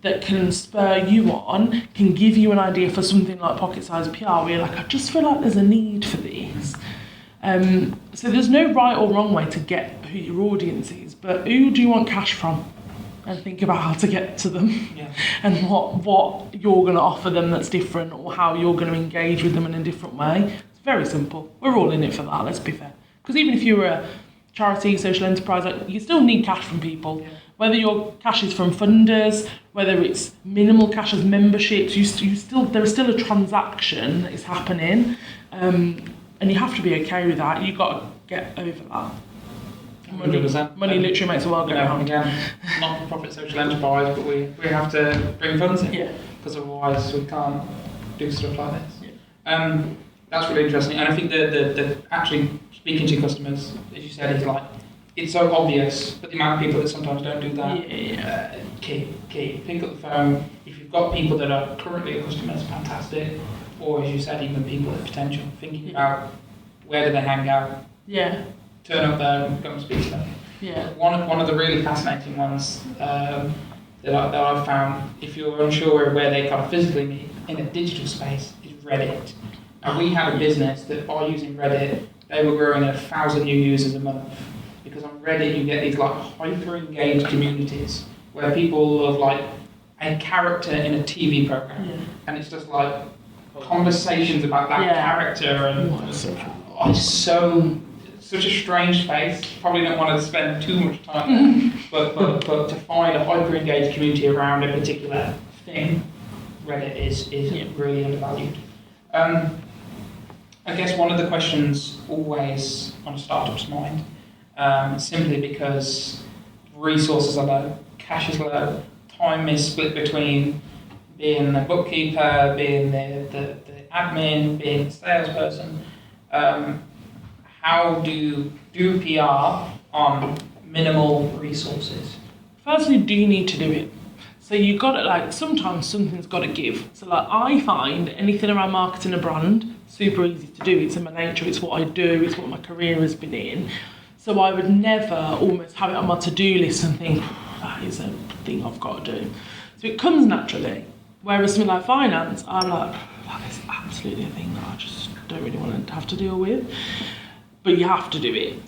that can spur you on, can give you an idea for something like pocket-sized PR, where you're like, I just feel like there's a need for this. So there's no right or wrong way to get who your audience is, but who do you want cash from? And think about how to get to them, and what you're going to offer them that's different, or how you're going to engage with them in a different way. It's very simple. We're all in it for that, let's be fair. Because even if you're a charity, social enterprise, like, you still need cash from people. Yeah. Whether your cash is from funders, whether it's minimal cash as memberships, there is still a transaction that is happening, and you have to be okay with that. You've got to get over that. Money literally makes the world go round. Again, not-for-profit social enterprise, but we have to bring funds in, because otherwise we can't do stuff like this. Yeah. That's really interesting, and I think the actually speaking to customers, as you said, is like, it's so obvious, but the amount of people that sometimes don't do that, key. Pick up the phone. If you've got people that are currently your customers, fantastic. Or as you said, even people at potential, thinking about where do they hang out. Yeah. Turn up there and go and speak to them. Yeah. One of the really fascinating ones that I've found, if you're unsure where they kind of physically meet in a digital space, is Reddit. And we had a business that by using Reddit, they were growing at 1,000 new users a month. Because on Reddit you get these like hyper-engaged communities where people love like a character in a TV program, and it's just like conversations about that character, and it's such a strange space. Probably don't want to spend too much time there, but to find a hyper-engaged community around a particular thing, Reddit is really undervalued. I guess one of the questions always on a startup's mind, simply because resources are low, cash is low, time is split between being the bookkeeper, being the admin, being the salesperson. How do PR on minimal resources? Firstly, do you need to do it? So you've got to, like, sometimes something's got to give. So like, I find anything around marketing a brand super easy to do. It's in my nature, it's what I do, it's what my career has been in. So I would never almost have it on my to-do list and think, that is a thing I've got to do. So it comes naturally. Whereas something like finance, I'm like, that is absolutely a thing that I just don't really want to have to deal with. But you have to do it.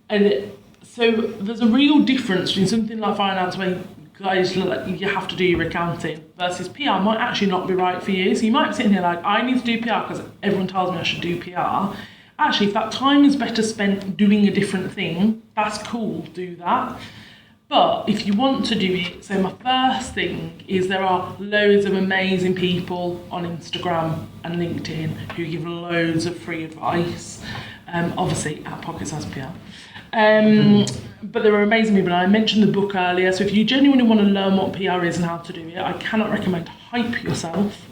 And so there's a real difference between something like finance where guys, you have to do your accounting, versus PR might actually not be right for you. So you might be sitting here like, I need to do PR because everyone tells me I should do PR. Actually, if that time is better spent doing a different thing, that's cool, do that. But if you want to do it, so my first thing is there are loads of amazing people on Instagram and LinkedIn who give loads of free advice, obviously at Pocket-Sized PR. But there are amazing people. I mentioned the book earlier, so if you genuinely want to learn what PR is and how to do it, I cannot recommend Hype Yourself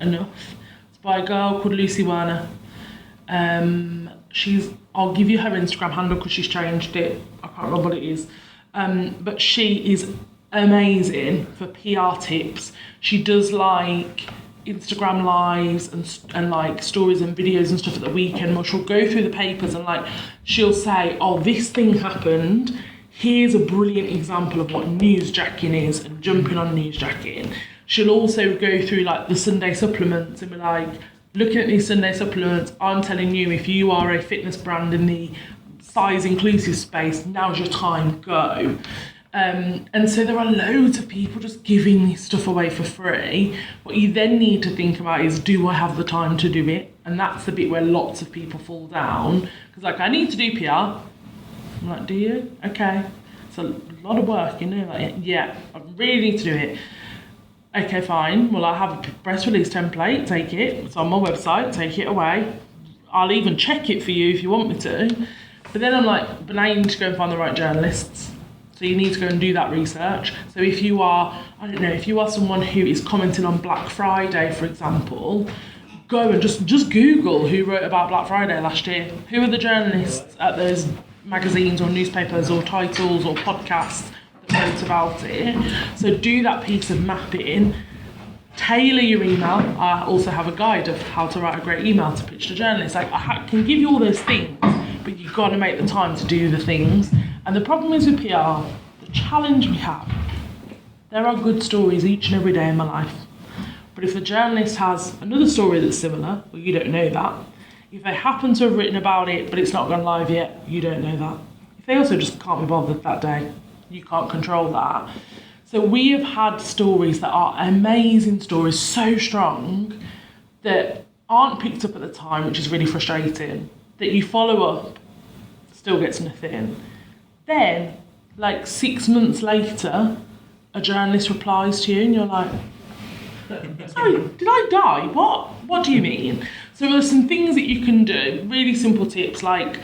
enough. It's by a girl called Lucy Werner. I'll give you her Instagram handle because she's changed it. I can't remember what it is. But she is amazing for PR tips. She does like Instagram lives and like stories and videos and stuff at the weekend where she'll go through the papers and like she'll say, oh, this thing happened, here's a brilliant example of what newsjacking is and jumping on newsjacking. She'll also go through like the Sunday supplements and be like, looking at these Sunday supplements, I'm telling you, if you are a fitness brand in the size inclusive space, now's your time, go. And so there are loads of people just giving this stuff away for free. What you then need to think about is, do I have the time to do it? And that's the bit where lots of people fall down. Because like, I need to do PR. I'm like, do you? Okay. It's a lot of work, you know, like, yeah, I really need to do it. Okay, fine. Well, I have a press release template, take it. It's on my website, take it away. I'll even check it for you if you want me to. But then I'm like, but now you need to go and find the right journalists. So you need to go and do that research. So if you are, I don't know, if you are someone who is commenting on Black Friday, for example, go and just Google who wrote about Black Friday last year. Who are the journalists at those magazines or newspapers or titles or podcasts that wrote about it? So do that piece of mapping. Tailor your email. I also have a guide of how to write a great email to pitch to journalists. Like, I can give you all those things, but you've got to make the time to do the things. And the problem is with PR, the challenge we have, there are good stories each and every day in my life. But if the journalist has another story that's similar, well, you don't know that. If they happen to have written about it, but it's not gone live yet, you don't know that. If they also just can't be bothered that day, you can't control that. So we have had stories that are amazing stories, so strong, that aren't picked up at the time, which is really frustrating, that you follow up, still gets nothing. Then, like 6 months later, a journalist replies to you and you're like, sorry, did I die? What do you mean? So there's some things that you can do, really simple tips, like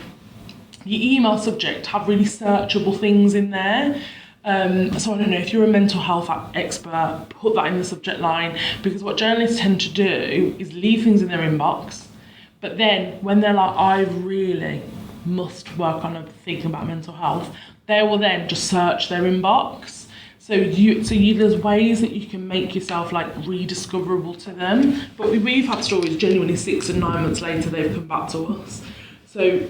your email subject, have really searchable things in there. So I don't know, if you're a mental health expert, put that in the subject line, because what journalists tend to do is leave things in their inbox, but then when they're like, I really must work on a thing about mental health, they will then just search their inbox. So there's ways that you can make yourself like rediscoverable to them. But we've had stories genuinely 6 and 9 months later they've come back to us. So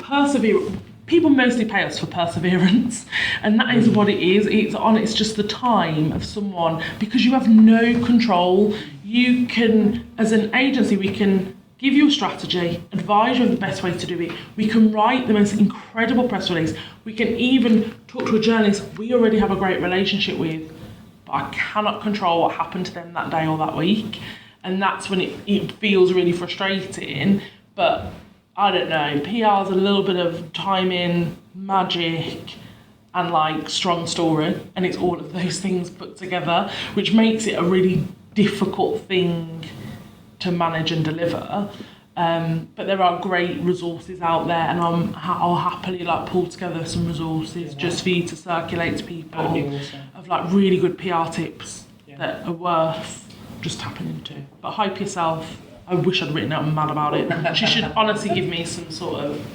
people mostly pay us for perseverance, and that is what it is. It's just the time of someone, because you have no control. You can, as an agency, we can give you a strategy, advise you of the best way to do it. We can write the most incredible press release. We can even talk to a journalist we already have a great relationship with, but I cannot control what happened to them that day or that week. And that's when it feels really frustrating. But I don't know, PR is a little bit of timing, magic, and like strong story. And it's all of those things put together, which makes it a really difficult thing to manage and deliver, but there are great resources out there, and I'll happily like pull together some resources just for you to circulate to people of like really good PR tips that are worth just tapping into. But hype yourself. I wish I'd written out mad about it. She should honestly give me some sort of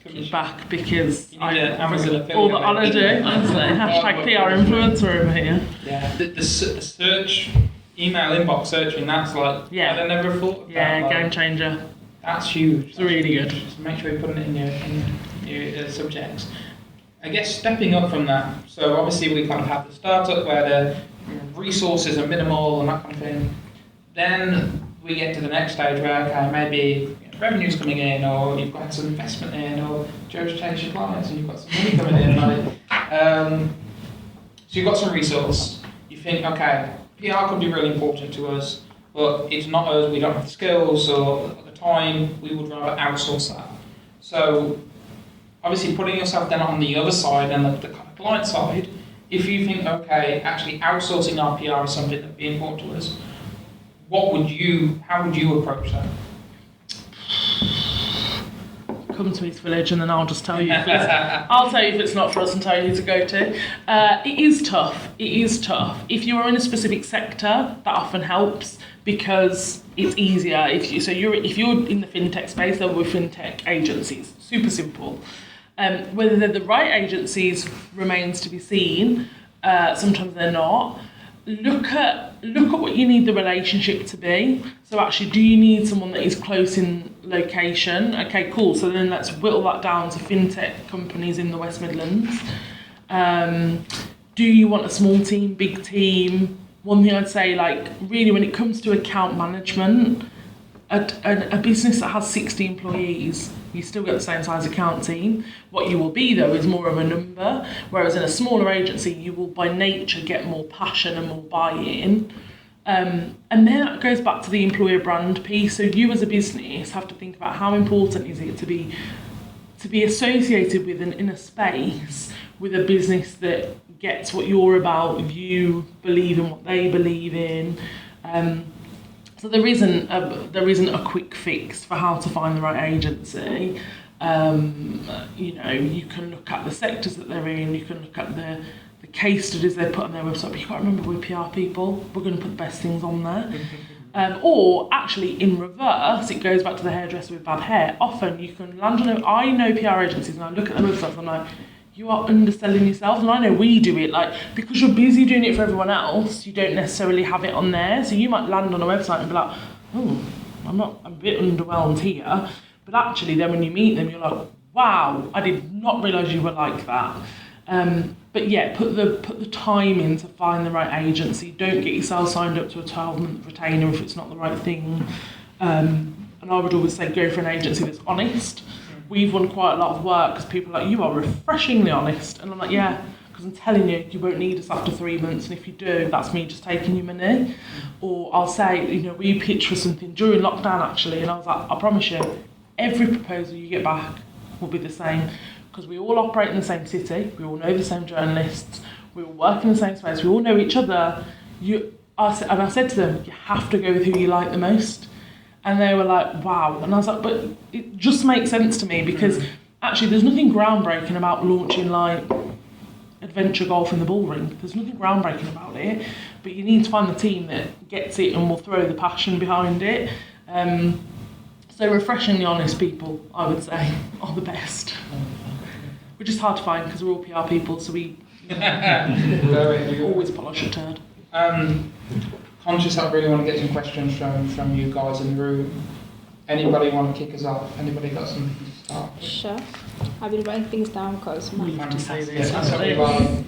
feedback, because all that I do, honestly, hashtag PR influencer over here. Yeah, the search. Email inbox searching, that's like, I'd never thought of that. Yeah, game changer. That's huge. It's really good. So make sure you put it in your subjects. I guess stepping up from that, so obviously we kind of have the startup where the resources are minimal and that kind of thing. Then we get to the next stage where, okay, maybe revenue's coming in, or you've got some investment in, or Joe's changed your clients and you've got some money coming in. So you've got some resource. You think, okay, PR could be really important to us, but it's not us, we don't have the skills or the time, we would rather outsource that. So obviously putting yourself then on the other side and the kind of client side, if you think, okay, actually outsourcing our PR is something that would be important to us, how would you approach that? Come to East Village and then I'll just tell you I'll tell you if it's not for us and tell you who to go to. It is tough. If you are in a specific sector, that often helps because it's easier. If you're in the fintech space, there will be fintech agencies. Super simple. Whether they're the right agencies remains to be seen. Sometimes they're not. Look at what you need the relationship to be. So actually, do you need someone that is close in location? Okay, cool. So then let's whittle that down to fintech companies in the West Midlands. Do you want a small team, big team? One thing I'd say, like really when it comes to account management, a business that has 60 employees, you still get the same size account team. What you will be though is more of a number, whereas in a smaller agency you will by nature get more passion and more buy-in. And then that goes back to the employer brand piece. So you as a business have to think about how important is it to be associated with and in a space with a business that gets what you're about, you believe in what they believe in. So there isn't a quick fix for how to find the right agency. You can look at the sectors that they're in, you can look at the case studies they put on their website, but you can't remember we're PR people, we're going to put the best things on there. Or actually in reverse, it goes back to the hairdresser with bad hair. Often you can land on I know PR agencies and I look at their websites and I'm like, you are underselling yourself. And I know we do it, like, because you're busy doing it for everyone else, you don't necessarily have it on there. So you might land on a website and be like, I'm a bit underwhelmed here. But actually then when you meet them, you're like, wow, I did not realise you were like that. But yeah, put the time in to find the right agency. Don't get yourself signed up to a 12-month retainer if it's not the right thing. And I would always say go for an agency that's honest. We've won quite a lot of work because people are like, you are refreshingly honest. And I'm like, yeah, because I'm telling you, you won't need us after 3 months. And if you do, that's me just taking your money. Or I'll say, we pitched for something during lockdown actually. And I was like, I promise you, every proposal you get back will be the same. Because we all operate in the same city, we all know the same journalists, we all work in the same space, we all know each other. I said to them, you have to go with who you like the most. And they were like, wow. And I was like, but it just makes sense to me because actually there's nothing groundbreaking about launching like adventure golf in the Bullring. There's nothing groundbreaking about it, but you need to find the team that gets it and will throw the passion behind it. So refreshingly honest people, I would say, are the best. Which is hard to find because we're all PR people, so we always polish a turd. Conscious that I really want to get some questions from you guys in the room. Anybody want to kick us off? Anybody got something to start? Sure. I've been writing things down because To say this. Yeah,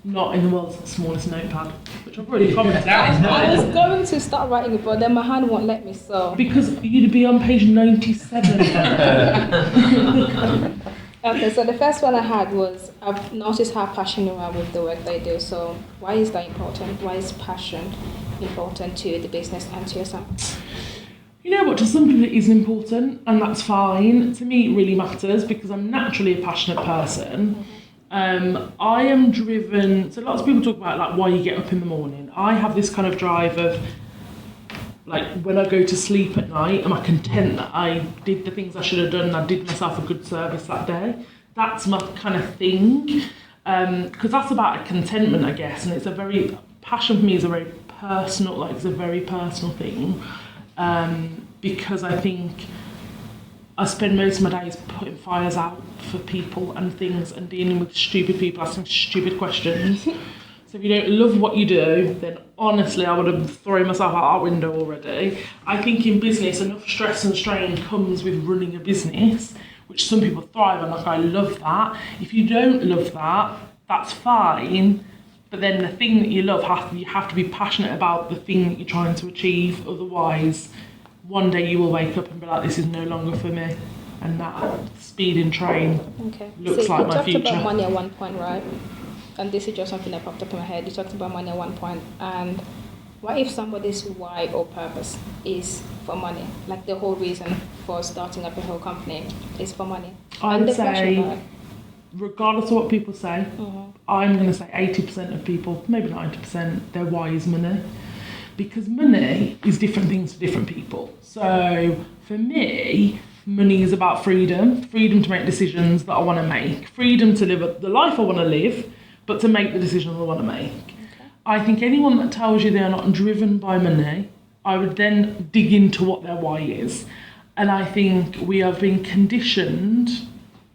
Not in the world's smallest notepad, which I've already commented out. I was going to start writing it, but then my hand won't let me, so. Because you'd be on page 97. Okay, so the first one I had was, I've noticed how passionate you are with the work they do. So why is that important? Why is passion important to the business and to yourself? You know what, to some people it is important, and that's fine. To me, it really matters because I'm naturally a passionate person. I am driven, so lots of people talk about like why you get up in the morning. I have this kind of drive of like when I go to sleep at night, am I content that I did the things I should have done and I did myself a good service that day? That's my kind of thing, because that's about a contentment, I guess, and passion for me is a very personal, it's a very personal thing, because I think I spend most of my days putting fires out for people and things and dealing with stupid people asking stupid questions. So if you don't love what you do, then honestly, I would have thrown myself out our window already. I think in business, enough stress and strain comes with running a business, which some people thrive on. Like, I love that. If you don't love that, that's fine. But then the thing that you love, you have to be passionate about the thing that you're trying to achieve. Otherwise, one day you will wake up and be like, this is no longer for me. And that speeding train looks like my future. You talked about money at one point, right? And this is just something that popped up in my head. You talked about money at one point, and what if somebody's why or purpose is for money? Like the whole reason for starting up a whole company is for money. I would say, regardless of what people say, I'm going to say 80% of people, maybe 90%, their why is money. Because money is different things for different people. So for me, money is about freedom to make decisions that I want to make, freedom to live the life I want to live, but to make the decisions I want to make. Okay. I think anyone that tells you they're not driven by money, I would then dig into what their why is. And I think we have been conditioned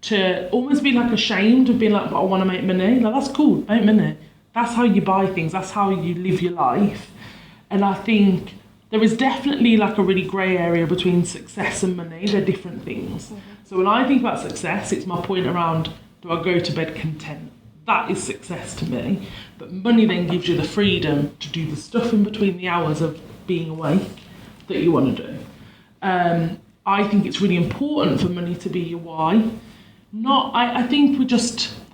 to almost be like ashamed of being like, but I want to make money. Like, that's cool, make money. That's how you buy things, that's how you live your life. And I think there is definitely like a really grey area between success and money. They're different things. So when I think about success, it's my point around, do I go to bed content? That is success to me. But money then gives you the freedom to do the stuff in between the hours of being awake that you want to do. I think it's really important for money to be your why. I think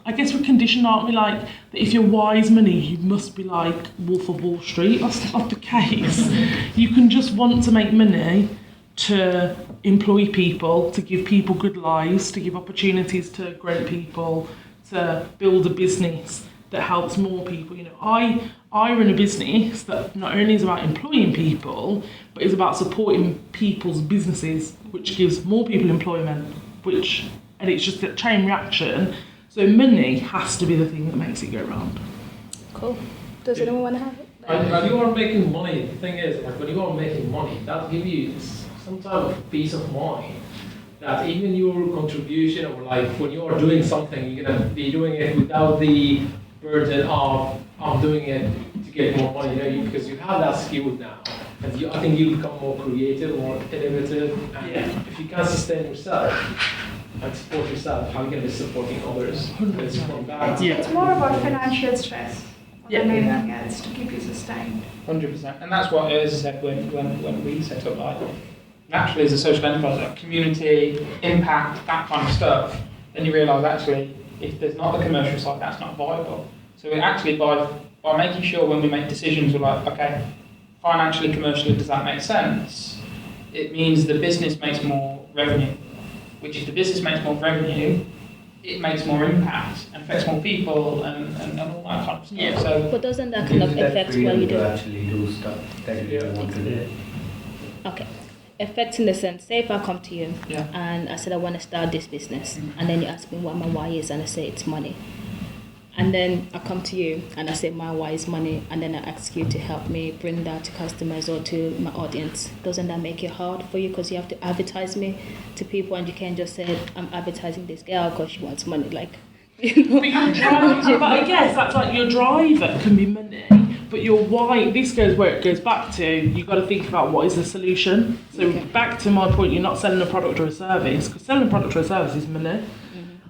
I guess we're conditioned, aren't we? Like, that if your why is money, you must be like Wolf of Wall Street. That's not the case. You can just want to make money to employ people, to give people good lives, to give opportunities to great people, to build a business that helps more people. You know, I run a business that not only is about employing people, but is about supporting people's businesses, which gives more people employment, and it's just a chain reaction. So money has to be the thing that makes it go round. Cool. Does anyone want to have it? When you are making money, the thing is, like, when you are making money, that gives you some type of peace of mind that even your contribution, or like when you are doing something, you're gonna be doing it without the burden of doing it to get more money, you know, because you have that skill now. And I think you become more creative, more innovative, and if you can sustain yourself and support yourself, how are you going to be supporting others? It's more about financial stress than anything else to keep you sustained. 100%. And that's what, as I said, when we set up, like, naturally as a social enterprise, like community, impact, that kind of stuff, then you realise actually, if there's not the commercial side, that's not viable. So we actually, by making sure when we make decisions, we're like, okay, financially, commercially, does that make sense? It means the business makes more revenue, which if the business makes more revenue, it makes more impact and affects more people and all that kind of stuff. Yeah. So, but doesn't that kind of affect what you do? Actually do stuff that you want to do. Okay. Affects in the sense, say if I come to you Yeah. and I said I want to start this business, and then you ask me what my why is, and I say it's money. And then I come to you and I say my why is money, and then I ask you to help me bring that to customers or to my audience. Doesn't that make it hard for you because you have to advertise me to people, and you can't just say I'm advertising this girl because she wants money, like, you know? But I guess that's like your driver can be money, but your why, this goes where it goes back to, you've got to think about what is the solution. So back to my point, you're not selling a product or a service, because selling a product or a service is money.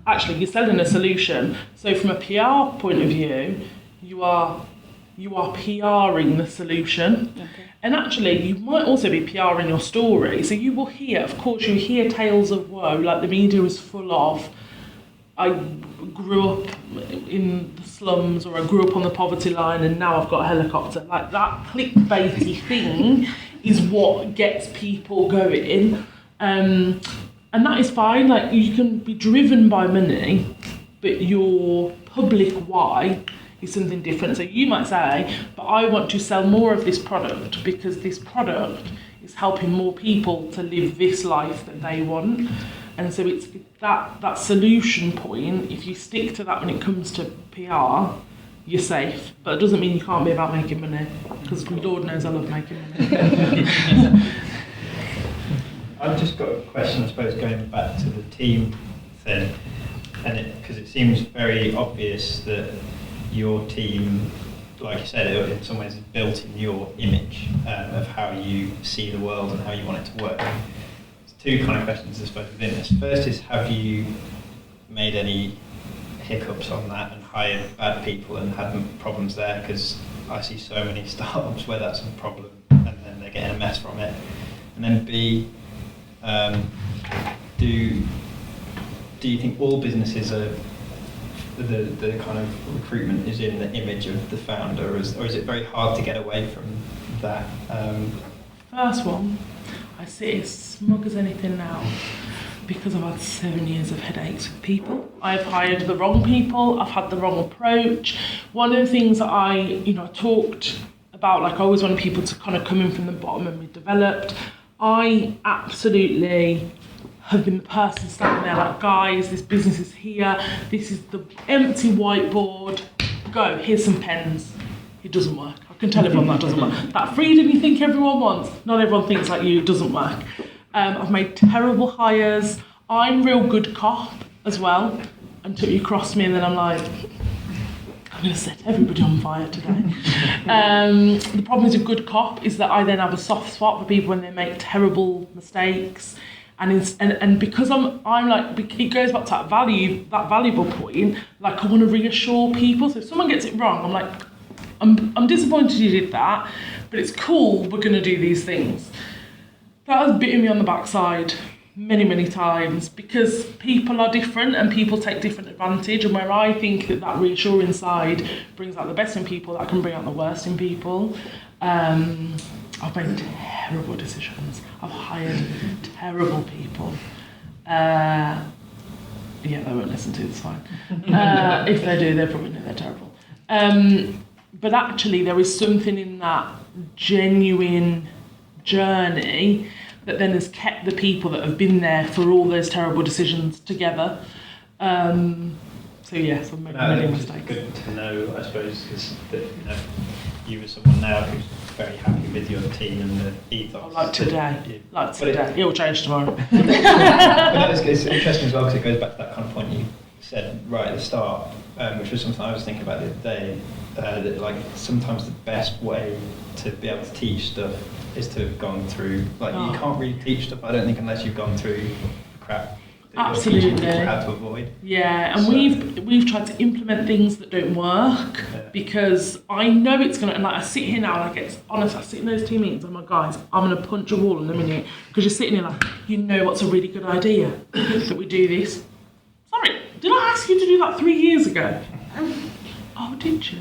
Actually, you're selling a solution. So from a PR point of view, you are PRing the solution. Okay. And actually, you might also be PRing your story. So you will hear, of course, you hear tales of woe, like the media is full of, I grew up in the slums, or I grew up on the poverty line and now I've got a helicopter. Like, that clickbaity thing is what gets people going. And that is fine, like, you can be driven by money, but your public why is something different. So you might say, but I want to sell more of this product because this product is helping more people to live this life that they want. And so it's that solution point, if you stick to that when it comes to PR, you're safe. But it doesn't mean you can't be about making money, because Lord knows I love making money. I've just got a question, I suppose, going back to the team thing, and because it seems very obvious that your team, like you said, in some ways is built in your image of how you see the world and how you want it to work. There's two kind of questions, I suppose, within this. First is, have you made any hiccups on that and hired bad people and had problems there? Because I see so many startups where that's a problem and then they're getting a mess from it. And then B, do you think all businesses are the kind of recruitment is in the image of the founder, or is it very hard to get away from that? First one, I sit as smug as anything now because I've had 7 years of headaches with people. I've hired the wrong people, I've had the wrong approach. One of the things that I talked about, like, I always wanted people to kind of come in from the bottom and be developed. I absolutely have been the person standing there like, guys, this business is here, this is the empty whiteboard, go, here's some pens. It doesn't work. I can tell everyone that doesn't work. That freedom you think everyone wants, not everyone thinks like you, it doesn't work. I've made terrible hires. I'm real good cop as well, until you cross me and then I'm like, I'm going to set everybody on fire today. The problem is a good cop is that I then have a soft spot for people when they make terrible mistakes. And because I'm like, it goes back to that valuable point, like, I want to reassure people. So if someone gets it wrong, I'm like, I'm disappointed you did that, but it's cool, we're going to do these things. that has bitten me on the backside many times, because people are different and people take different advantage, and where I think that reassuring side brings out the best in people, that can bring out the worst in people. I've made terrible decisions. I've hired terrible people. Yeah, they won't listen to this, fine. If they do, they probably know they're terrible. But actually, there is something in that genuine journey that then has kept the people that have been there for all those terrible decisions together. So yes, I've made many mistakes. Good to know, I suppose, is that you were someone now who's very happy with your team and the ethos. Like today. It will change tomorrow. But it's interesting as well, because it goes back to that kind of point you said right at the start, which was something I was thinking about the other day, that like sometimes the best way to be able to teach stuff is to have gone through, you can't really teach stuff, I don't think, unless you've gone through the crap that Absolutely. you're teaching people how to avoid. Yeah, and we've tried to implement things that don't work, because I know it's gonna. And I sit here now, I sit in those team meetings. I'm like, guys, I'm gonna punch a wall in a minute, because you're sitting here like, what's a really good idea that we do this. Sorry, did I ask you to do that 3 years ago? Oh, did you?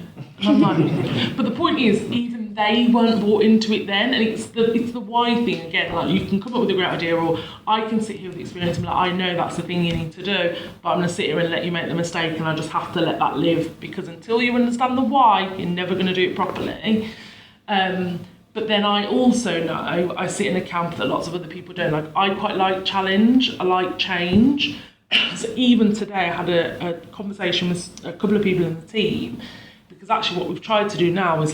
But the point is, even they weren't bought into it then, and it's the why thing again. Like, you can come up with a great idea, or I can sit here with experience and be like, I know that's the thing you need to do, but I'm going to sit here and let you make the mistake, and I just have to let that live, because until you understand the why, you're never going to do it properly. But then I also know I sit in a camp that lots of other people don't. Like, I quite like challenge, I like change. So even today I had a conversation with a couple of people in the team, because actually what we've tried to do now is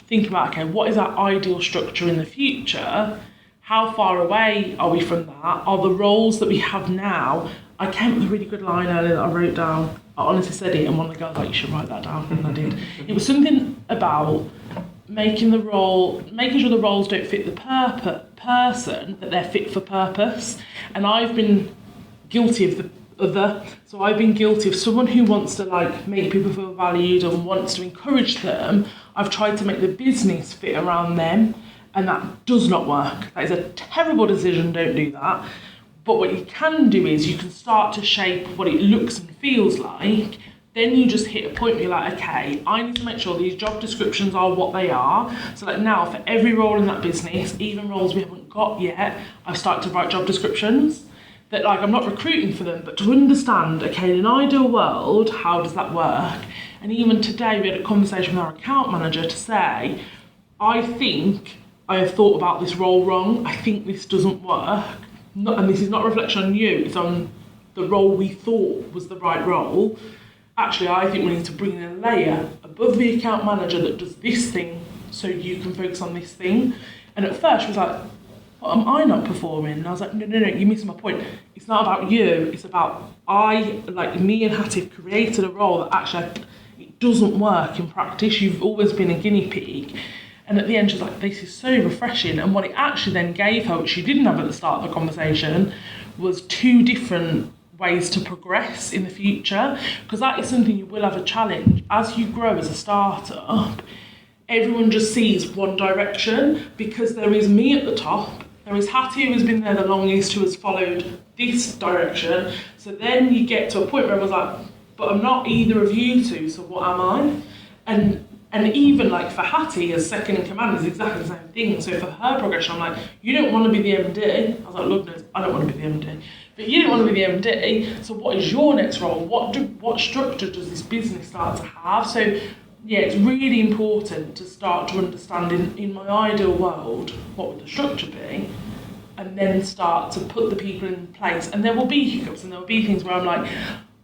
think about, okay, what is our ideal structure in the future? How far away are we from that? Are the roles that we have now? I came up with a really good line earlier that I wrote down. I honestly said it, and one of the girls was like, you should write that down, and I did. It was something about making sure the roles don't fit the person, that they're fit for purpose. And I've been guilty of the other. So I've been guilty of someone who wants to make people feel valued and wants to encourage them. I've tried to make the business fit around them, and that does not work. That is a terrible decision, don't do that. But what you can do is you can start to shape what it looks and feels like. Then you just hit a point where you're like, okay, I need to make sure these job descriptions are what they are. So now for every role in that business, even roles we haven't got yet, I've started to write job descriptions. That I'm not recruiting for them, but to understand, okay, in an ideal world, how does that work? And even today we had a conversation with our account manager to say, I think I have thought about this role wrong. I think this doesn't work. And this is not a reflection on you, it's on the role we thought was the right role. Actually, I think we need to bring in a layer above the account manager that does this thing so you can focus on this thing. And at first she was like, what am I not performing? And I was like, no, you're missing my point. It's not about you, it's about me and Hattie have created a role that actually it doesn't work in practice. You've always been a guinea pig. And at the end she's like, this is so refreshing. And what it actually then gave her, which she didn't have at the start of the conversation, was 2 different ways to progress in the future. Because that is something you will have a challenge. As you grow as a startup, everyone just sees one direction, because there is me at the top, there is Hattie who has been there the longest, who has followed this direction. So then you get to a point where I was like, but I'm not either of you two, so what am I? And even for Hattie as second in command is exactly the same thing. So for her progression, I'm like, you don't want to be the MD. I was like, Lord knows, I don't want to be the MD. But you don't want to be the MD, so what is your next role? What structure does this business start to have? So yeah, it's really important to start to understand in my ideal world, what would the structure be? And then start to put the people in place. And there will be hiccups and there will be things where I'm like,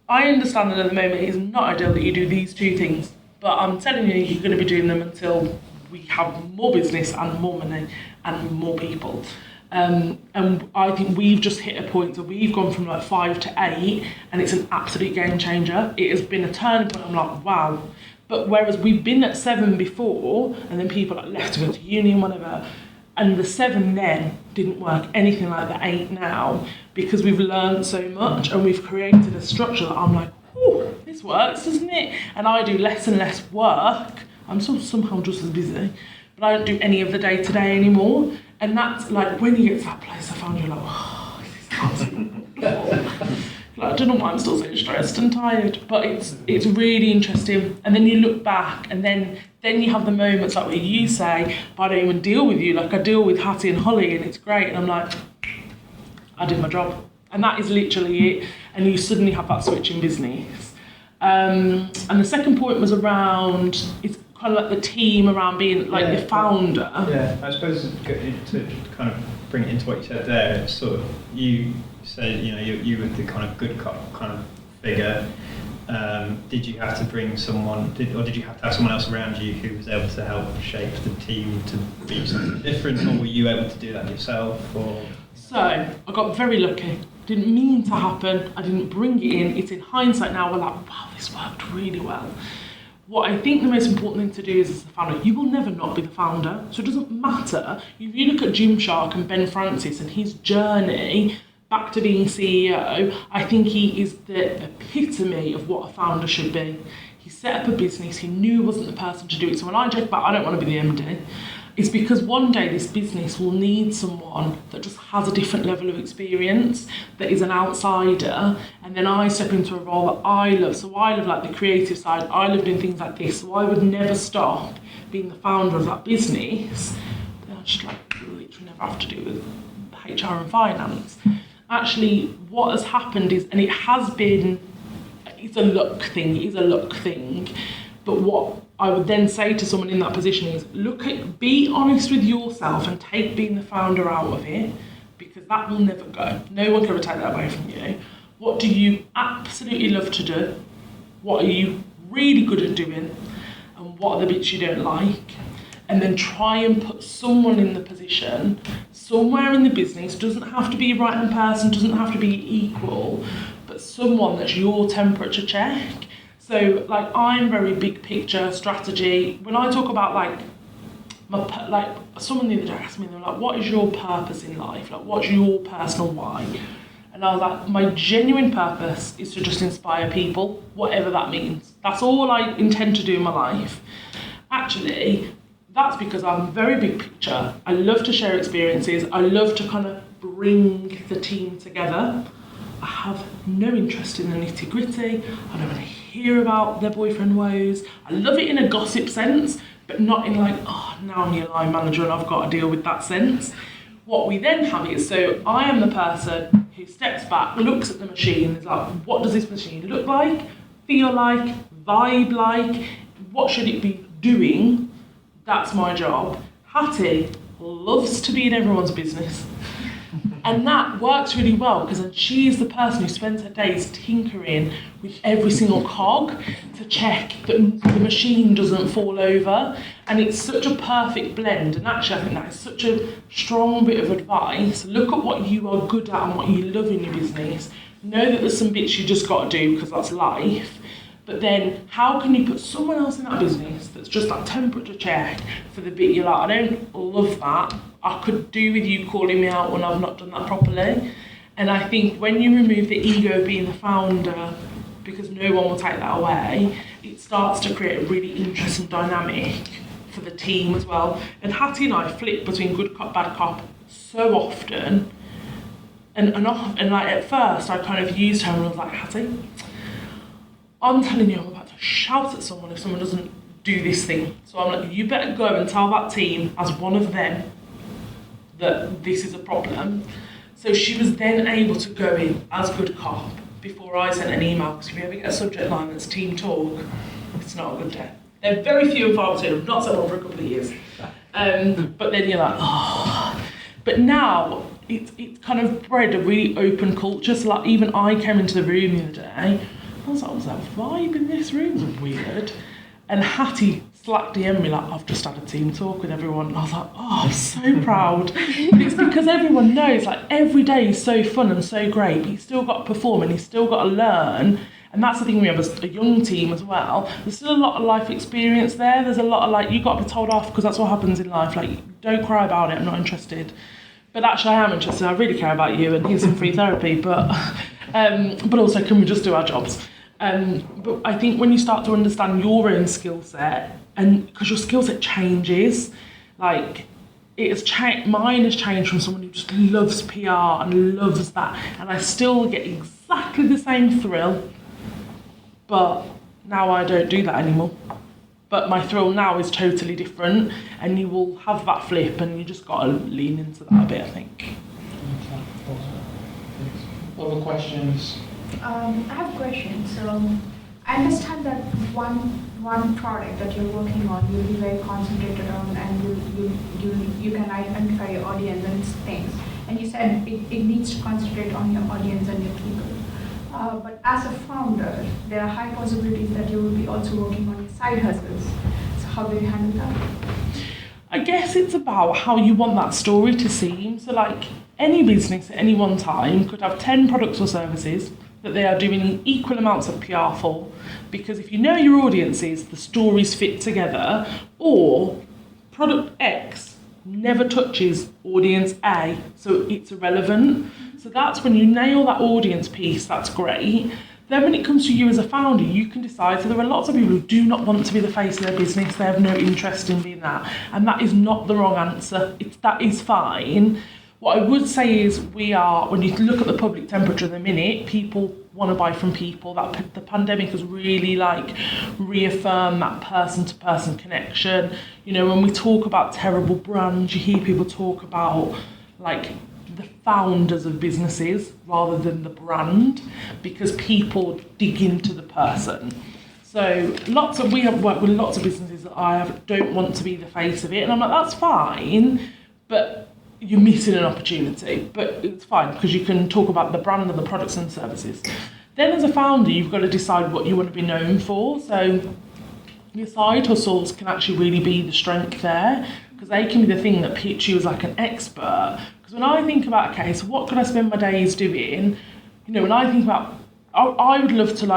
I understand that at the moment it is not ideal that you do these 2 things, but I'm telling you, you're going to be doing them until we have more business and more money and more people. And I think we've just hit a point where we've gone from 5 to 8, and it's an absolute game changer. It has been a turning point. I'm like, wow. But whereas we've been at 7 before, and then people left to go to uni and whatever, and the 7 then didn't work anything like the 8 now, because we've learned so much and we've created a structure that I'm like, ooh, this works, doesn't it? And I do less and less work. I'm still somehow just as busy, but I don't do any of the day-to-day anymore. And that's like, when you get to that place, I found you're like, oh, this is absolutely awful. Like, I don't know why I'm still so stressed and tired, but it's really interesting. And then you look back, and then you have the moments like where you say, but I don't even deal with you. Like, I deal with Hattie and Holly, and it's great. And I'm like, I did my job. And that is literally it. And you suddenly have that switch in business. And the second point was around, it's kind of like the team around being like the founder. Yeah, I suppose to kind of bring it into what you said there, it's sort of, you said, you know, you were the kind of good cop kind of figure. Did you have to bring someone, or did you have to have someone else around you who was able to help shape the team to be something different, or were you able to do that yourself? Or? So I got very lucky. Didn't mean to happen. I didn't bring it in. It's in hindsight now, we're like, wow, this worked really well. What I think the most important thing to do is, as the founder, you will never not be the founder. So it doesn't matter. If you look at Gymshark and Ben Francis and his journey back to being CEO, I think he is the epitome of what a founder should be. He set up a business, he knew he wasn't the person to do it. So when I joke about I don't want to be the MD, it's because one day this business will need someone that just has a different level of experience, that is an outsider, and then I step into a role that I love. So I love like the creative side, I love doing things like this, so I would never stop being the founder of that business. I just like literally never have to do with HR and finance. Actually, what has happened is, and it has been, it's a luck thing, but what I would then say to someone in that position is, be honest with yourself and take being the founder out of it, because that will never go. No one can ever take that away from you. What do you absolutely love to do? What are you really good at doing? And what are the bits you don't like? And then try and put someone in the position, somewhere in the business, doesn't have to be a right-hand person, doesn't have to be equal, but someone that's your temperature check. So, like, I'm very big picture strategy. When I talk about, like, someone the other day asked me, they were like, what is your purpose in life? Like, what's your personal why? And I was like, my genuine purpose is to just inspire people, whatever that means. That's all I intend to do in my life. Actually, that's because I'm very big picture. I love to share experiences. I love to kind of bring the team together. I have no interest in the nitty gritty. I don't want to hear about their boyfriend woes. I love it in a gossip sense, but not in like, oh, now I'm your line manager and I've got to deal with that sense. What we then have is, so I am the person who steps back, looks at the machine, is like, what does this machine look like, feel like, vibe like, what should it be doing? That's my job. Hattie loves to be in everyone's business. And that works really well, because she's the person who spends her days tinkering with every single cog to check that the machine doesn't fall over. And it's such a perfect blend. And actually, I think that is such a strong bit of advice. Look at what you are good at and what you love in your business. Know that there's some bits you just got to do because that's life. But then, how can you put someone else in that business that's just that temperature check for the bit you're like, I don't love that. I could do with you calling me out when I've not done that properly. And I think when you remove the ego of being the founder, because no one will take that away, it starts to create a really interesting dynamic for the team as well. And Hattie and I flip between good cop, bad cop so often. And like at first, I kind of used her and I was like, Hattie, I'm telling you, I'm about to shout at someone if someone doesn't do this thing. So I'm like, you better go and tell that team as one of them that this is a problem. So she was then able to go in as good cop before I sent an email, because if you ever get a subject line that's team talk, it's not a good day. They're very few and far between. I've not sent one for a couple of years. But then you're like, oh. But now it's kind of bred a really open culture. So like even I came into the room the other day, I was like, what's that vibe in this room? Weird. And Hattie Slack DM'd me like, I've just had a team talk with everyone. And I was like, oh, I'm so proud. But it's because everyone knows, like, every day is so fun and so great, but you've still got to perform and you've still got to learn. And that's the thing, we have a young team as well. There's still a lot of life experience there. There's a lot of, like, you've got to be told off because that's what happens in life. Like, don't cry about it, I'm not interested. But actually I am interested, I really care about you and here's some free therapy. But also, can we just do our jobs? But I think when you start to understand your own skill set, and because your skill set changes, like mine has changed from someone who just loves PR and loves that, and I still get exactly the same thrill, but now I don't do that anymore. But my thrill now is totally different, and you will have that flip, and you just got to lean into that a bit, I think. Other questions? I have a question. So I understand that one product that you're working on, you'll be very concentrated on, and you can identify your audience and things. And you said it needs to concentrate on your audience and your people. But as a founder, there are high possibilities that you will be also working on your side hustles. So how do you handle that? I guess it's about how you want that story to seem. So like any business at any one time could have 10 products or services that they are doing equal amounts of PR for, because if you know your audiences, the stories fit together. Or product X never touches audience A, so it's irrelevant. So that's when you nail that audience piece, that's great. Then when it comes to you as a founder, you can decide. So there are lots of people who do not want to be the face of their business, they have no interest in being that, and that is not the wrong answer. That is fine. What I would say is when you look at the public temperature at the minute, people want to buy from people. That the pandemic has really reaffirmed that person-to-person connection. You know, when we talk about terrible brands, you hear people talk about the founders of businesses rather than the brand, because people dig into the person. So we have worked with lots of businesses that don't want to be the face of it, and I'm like, that's fine, but you're missing an opportunity. But it's fine, because you can talk about the brand and the products and services. Then as a founder, you've got to decide what you want to be known for. So your side hustles can actually really be the strength there, because they can be the thing that pitch you as like an expert. Because when I think about, okay, so what could I spend my days doing? You know, when I think about, I would love to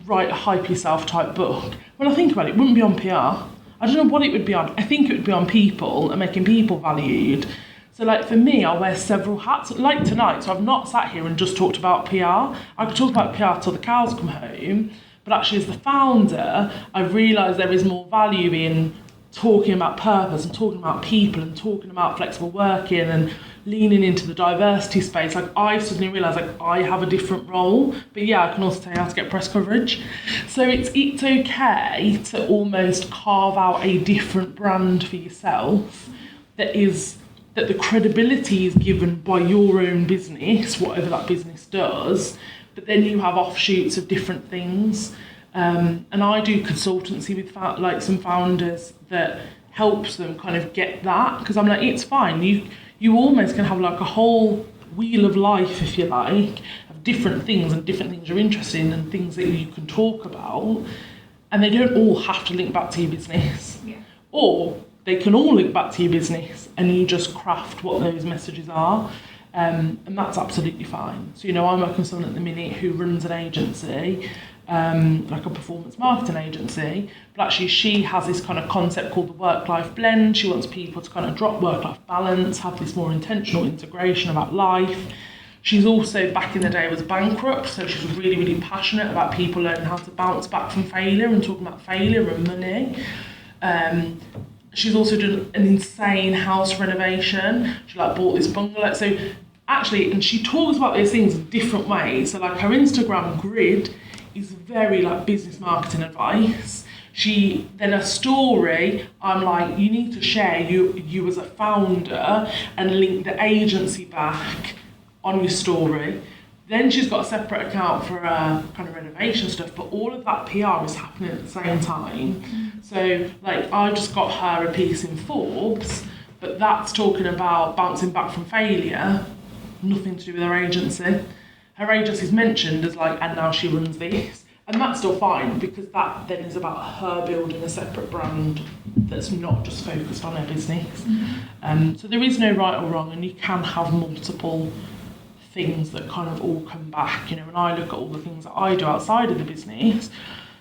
write a hype yourself type book. When I think about it, it wouldn't be on PR. I don't know what it would be on. I think it would be on people and making people valued. So for me, I wear several hats. Like tonight, so I've not sat here and just talked about PR. I could talk about PR till the cows come home, but actually as the founder, I've realised there is more value in talking about purpose and talking about people and talking about flexible working and leaning into the diversity space. I've suddenly realised I have a different role, but yeah, I can also tell you how to get press coverage. So it's okay to almost carve out a different brand for yourself that the credibility is given by your own business, whatever that business does, but then you have offshoots of different things. And I do consultancy with some founders that helps them kind of get that, because I'm like, it's fine. You almost can have a whole wheel of life, if you like, of different things and different things you're interested in and things that you can talk about, and they don't all have to link back to your business. Yeah. Or they can all link back to your business and you just craft what those messages are. And that's absolutely fine. So, I'm working with someone at the minute who runs an agency, like a performance marketing agency, but actually she has this kind of concept called the work-life blend. She wants people to kind of drop work-life balance, have this more intentional integration about life. She's also, back in the day, was bankrupt, so she's really, really passionate about people learning how to bounce back from failure and talking about failure and money. She's also done an insane house renovation. She bought this bungalow. So actually, and she talks about these things in different ways. So her Instagram grid is very business marketing advice. Then a story, I'm like, you need to share you as a founder and link the agency back on your story. Then she's got a separate account for kind of renovation stuff, but all of that PR is happening at the same time. So I just got her a piece in Forbes, but that's talking about bouncing back from failure, nothing to do with her agency. Her agency's mentioned as and now she runs this. And that's still fine, because that then is about her building a separate brand that's not just focused on her business. So there is no right or wrong, and you can have multiple things that kind of all come back. When I look at all the things that I do outside of the business,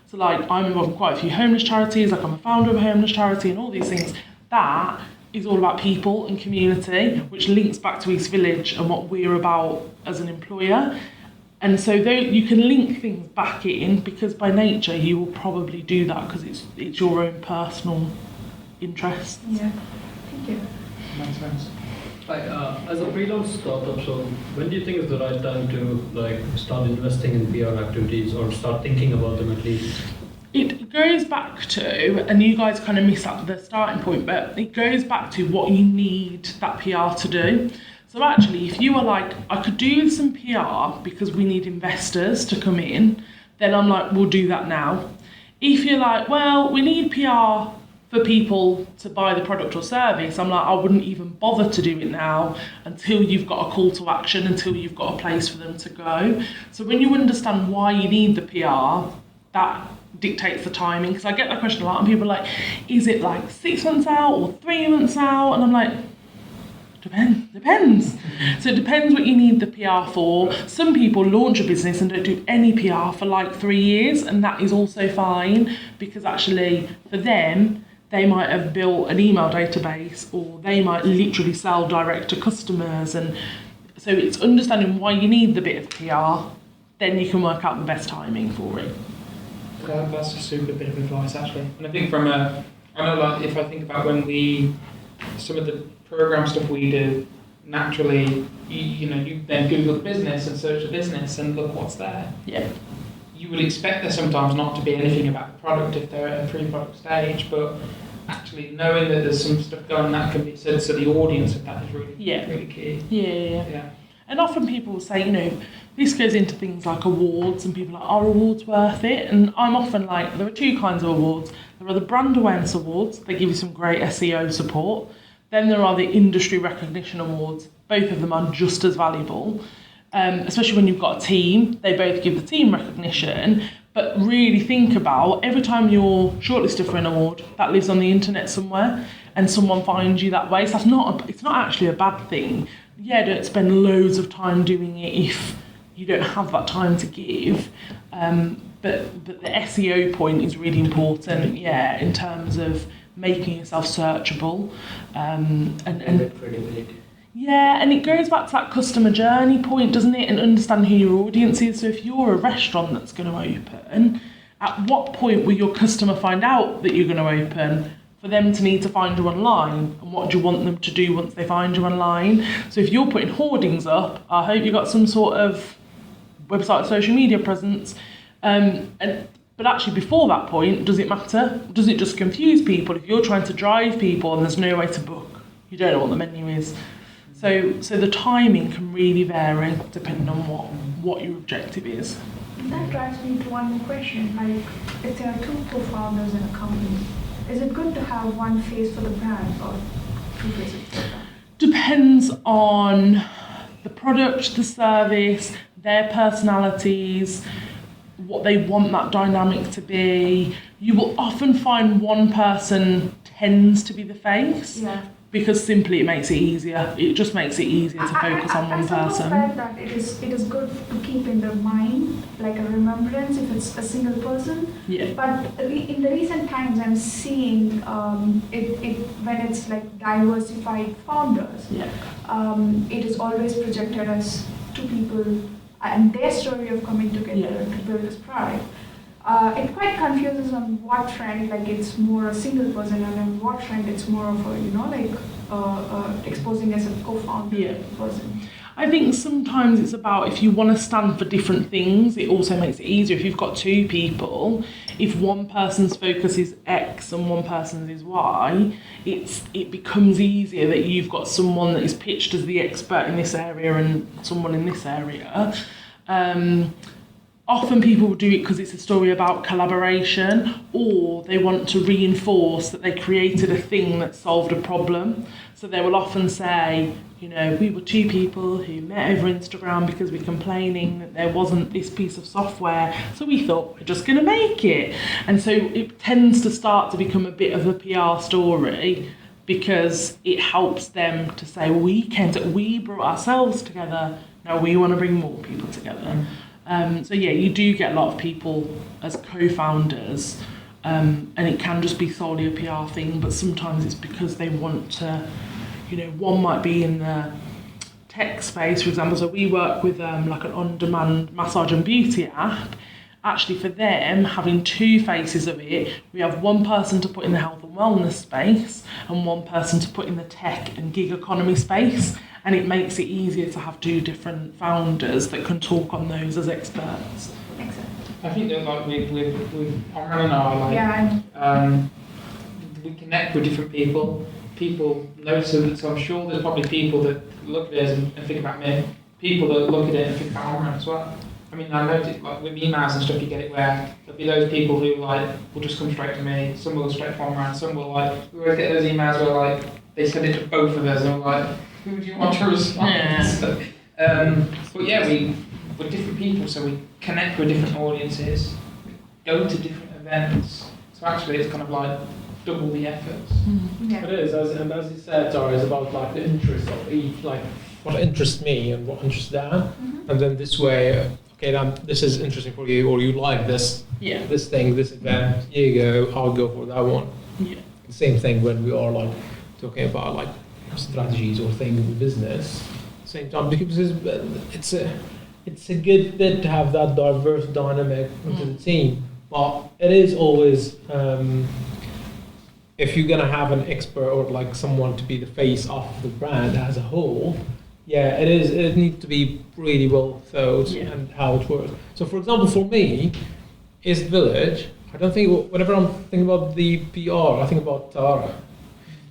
so I'm involved in quite a few homeless charities, I'm a founder of a homeless charity and all these things. That is all about people and community, which links back to East Village and what we're about as an employer. And so you can link things back in, because by nature you will probably do that because it's your own personal interest. Yeah, thank you. Makes sense. As a pre-launch startup, so when do you think is the right time to start investing in PR activities or start thinking about them at least? It goes back to, and you guys kind of miss up the starting point, but it goes back to what you need that PR to do. So actually, if you are like, I could do some PR because we need investors to come in, then I'm like, we'll do that now. If you're like, well, we need PR for people to buy the product or service, I'm like, I wouldn't even bother to do it now until you've got a call to action, until you've got a place for them to go. So when you understand why you need the PR, that dictates the timing. Because I get that question a lot, and people are like, is it like 6 months out or 3 months out? And I'm like, depends. So it depends what you need the PR for. Some people launch a business and don't do any PR for like 3 years, and that is also fine, because actually for them, they might have built an email database, or they might literally sell direct to customers. And so it's understanding why you need the bit of PR, then you can work out the best timing for it. That's a super bit of advice, actually. And I think I know, like, if I think about some of the program stuff we do, naturally, you then Google the business and search the business and look what's there. Yeah. You would expect there sometimes not to be anything about the product if they're at a pre-product stage, but actually knowing that there's some stuff going that can be said, so the audience of that is really key. Yeah. And often people will say, this goes into things like awards, and people are like, are awards worth it? And I'm often like, there are two kinds of awards. There are the brand awareness awards, they give you some great SEO support. Then there are the industry recognition awards. Both of them are just as valuable, especially when you've got a team. They both give the team recognition, but really think about every time you're shortlisted for an award, that lives on the internet somewhere, and someone finds you that way. So it's not actually a bad thing. Yeah, don't spend loads of time doing it if you don't have that time to give. But the SEO point is really important, in terms of making yourself searchable. And credibility. Yeah, and it goes back to that customer journey point, doesn't it? And understand who your audience is. So if you're a restaurant that's going to open, at what point will your customer find out that you're going to open for them to need to find you online? And what do you want them to do once they find you online? So if you're putting hoardings up, I hope you've got some sort of website, social media presence. But actually before that point, does it matter? Does it just confuse people? If you're trying to drive people and there's no way to book, you don't know what the menu is. So the timing can really vary depending on what your objective is. That drives me to one more question. Like, if there are two co-founders in a company, is it good to have one face for the brand or two faces for the brand? Depends on the product, the service, their personalities, what they want that dynamic to be. You will often find one person tends to be the face, because simply it makes it easier. It just makes it easier to focus on one person. I felt that it is good to keep in their mind, like a remembrance if it's a single person. Yeah. But in the recent times, I'm seeing it when it's like diversified founders. Yeah. It is always projected as two people and their story of coming together to build this product. It quite confuses on what trend, like it's more a single person, and on what trend it's more of a, exposing as a co-founder person. I think sometimes it's about, if you want to stand for different things, it also makes it easier. If you've got two people, if one person's focus is X and one person's is Y, it becomes easier that you've got someone that is pitched as the expert in this area and someone in this area. Often people will do it because it's a story about collaboration, or they want to reinforce that they created a thing that solved a problem. So they will often say, we were two people who met over Instagram because we're complaining that there wasn't this piece of software, so we thought we're just going to make it. And so it tends to start to become a bit of a PR story, because it helps them to say, we brought ourselves together, now we want to bring more people together. You do get a lot of people as co-founders, and it can just be solely a PR thing, but sometimes it's because they want to, one might be in the tech space, for example. So we work with like an on-demand massage and beauty app, actually for them, having two faces of it, we have one person to put in the health and wellness space and one person to put in the tech and gig economy space, and it makes it easier to have two different founders that can talk on those as experts. Excellent. I think that like with Amran and I, like, Yeah. we connect with different people. People notice it, so I'm sure there's probably people that look at this and think about me. People that look at it and think about Amran as well. I mean, I noticed like with emails and stuff, you get it where there'll be those people who like will just come straight to me. Some will go straight to Amran. Some will like we always get those emails where like they send it to both of us and we're like, who do you want to respond? Yeah. So, but yeah, we're different people, so we connect with different audiences. We go to different events. So actually, it's kind of like double the efforts. Yeah. It is, as you said, Tara, it's about like the interest of each, like what interests me and what interests Dan, and then this way, okay, Dan, this is interesting for you, or you like this, this thing, this event. Here you go, I'll go for that one. Yeah. The same thing when we are like talking about like strategies or things in business. Same time, because it's a good bit to have that diverse dynamic within the team, but it is always. If you're gonna have an expert or like someone to be the face of the brand as a whole, yeah, it needs to be really well thought and how it works. So for example, for me, East Village, I don't think, whenever I'm thinking about the PR, I think about Tara.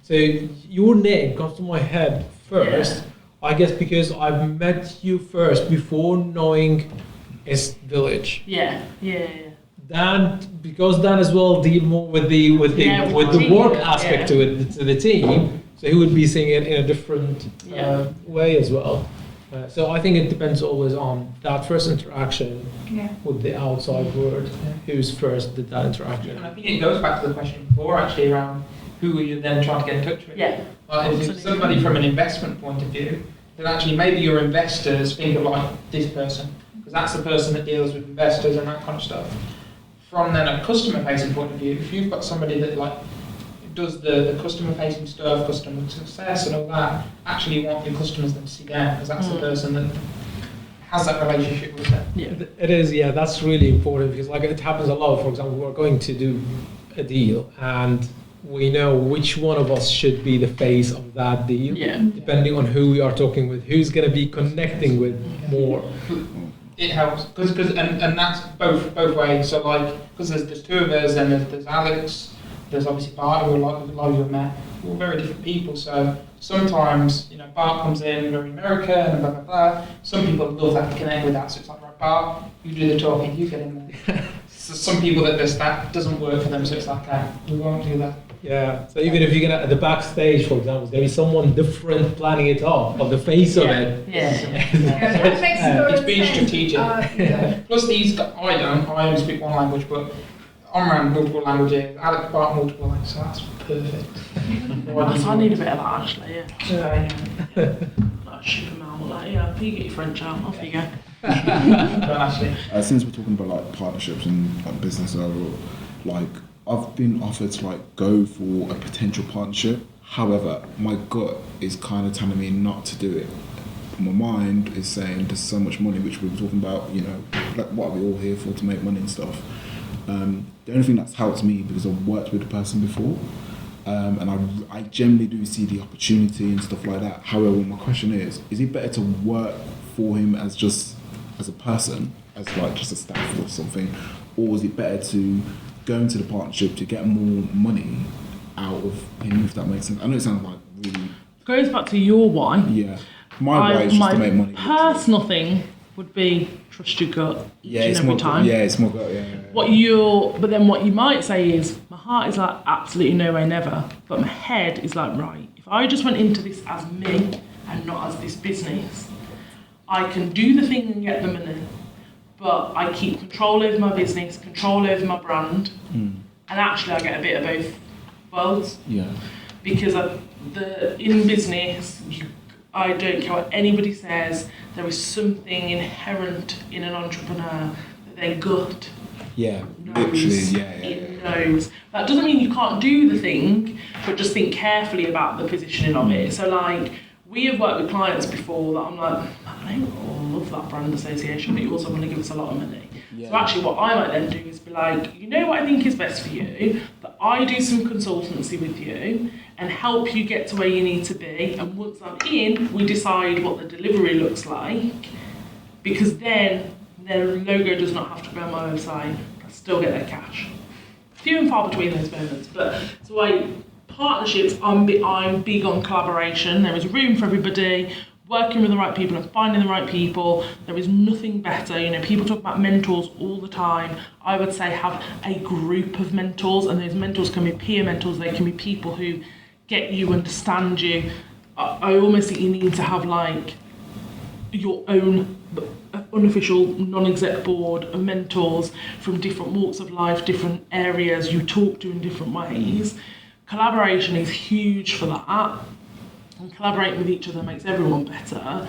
So your name comes to my head first, I guess because I've met you first before knowing East Village. Yeah. Dan, because Dan as well deal more with the work aspect to the team, so he would be seeing it in a different way as well. So I think it depends always on that first interaction with the outside world. Who's first did that interaction? And I think it goes back to the question before actually around who are you then trying to get in touch with? Yeah. Like if it's somebody from an investment point of view, then actually maybe your investors think of like this person, because that's the person that deals with investors and that kind of stuff. From then a customer facing point of view, if you've got somebody that like does the customer facing stuff, customer success and all that, actually you want your customers then to see them, because that's the person that has that relationship with them. Yeah, it is. Yeah, that's really important because like it happens a lot. For example, we're going to do a deal and we know which one of us should be the face of that deal, depending on who we are talking with, who's going to be connecting with more. It helps because and that's both ways. So like because there's two of us, and there's Alex, there's obviously Bart, who a lot of you have met. We're all very different people. So sometimes Bart comes in very American and blah blah blah. Some people love that to connect with that. So it's like right, Bart, you do the talking, you get in there. So some people that doesn't work for them. So it's like we won't do that. Yeah, so even if you're gonna at the backstage, for example, there's someone different planning it off of the face of it. That makes it's being strategic. Yeah. Plus these guys, I only speak one language, but Amran multiple languages, Alex Bart multiple languages, so that's perfect. I need a bit of that actually, Like shoot them out, like you get your French out, off you go. Since we're talking about like partnerships and like business overall, like I've been offered to like go for a potential partnership. However, my gut is kind of telling me not to do it. My mind is saying there's so much money, which we were talking about, like what are we all here for, to make money and stuff. The only thing that's helped me because I've worked with the person before, and I generally do see the opportunity and stuff like that. However, my question is it better to work for him as a person, as like just a staff or something, or is it better to go into the partnership to get more money out of him, if that makes sense? I know it sounds like really... Goes back to your why. Yeah. My why is just to make money. My personal thing would be trust your gut every time. Yeah, it's my gut, yeah. But then what you might say is, my heart is like, absolutely no way, never. But my head is like, right, if I just went into this as me and not as this business, I can do the thing and get the money. But I keep control over my business, control over my brand, and actually I get a bit of both worlds. Yeah. Because in business, I don't care what anybody says, there is something inherent in an entrepreneur that their gut knows. It knows. That doesn't mean you can't do the thing, but just think carefully about the positioning of it. So like, we have worked with clients before that I'm like, I don't love that brand association, but you also want to give us a lot of money. Yeah. So actually what I might then do is be like, you know what I think is best for you, that I do some consultancy with you and help you get to where you need to be, and once I'm in, we decide what the delivery looks like, because then their logo does not have to go on my website, I still get their cash. Few and far between those moments, but so partnerships, I'm big on collaboration. There is room for everybody, working with the right people and finding the right people. There is nothing better. You know, people talk about mentors all the time. I would say have a group of mentors, and those mentors can be peer mentors, they can be people who get you, understand you. I almost think you need to have like your own unofficial non-exec board of mentors from different walks of life, different areas you talk to in different ways. Collaboration is huge for that, and collaborating with each other makes everyone better,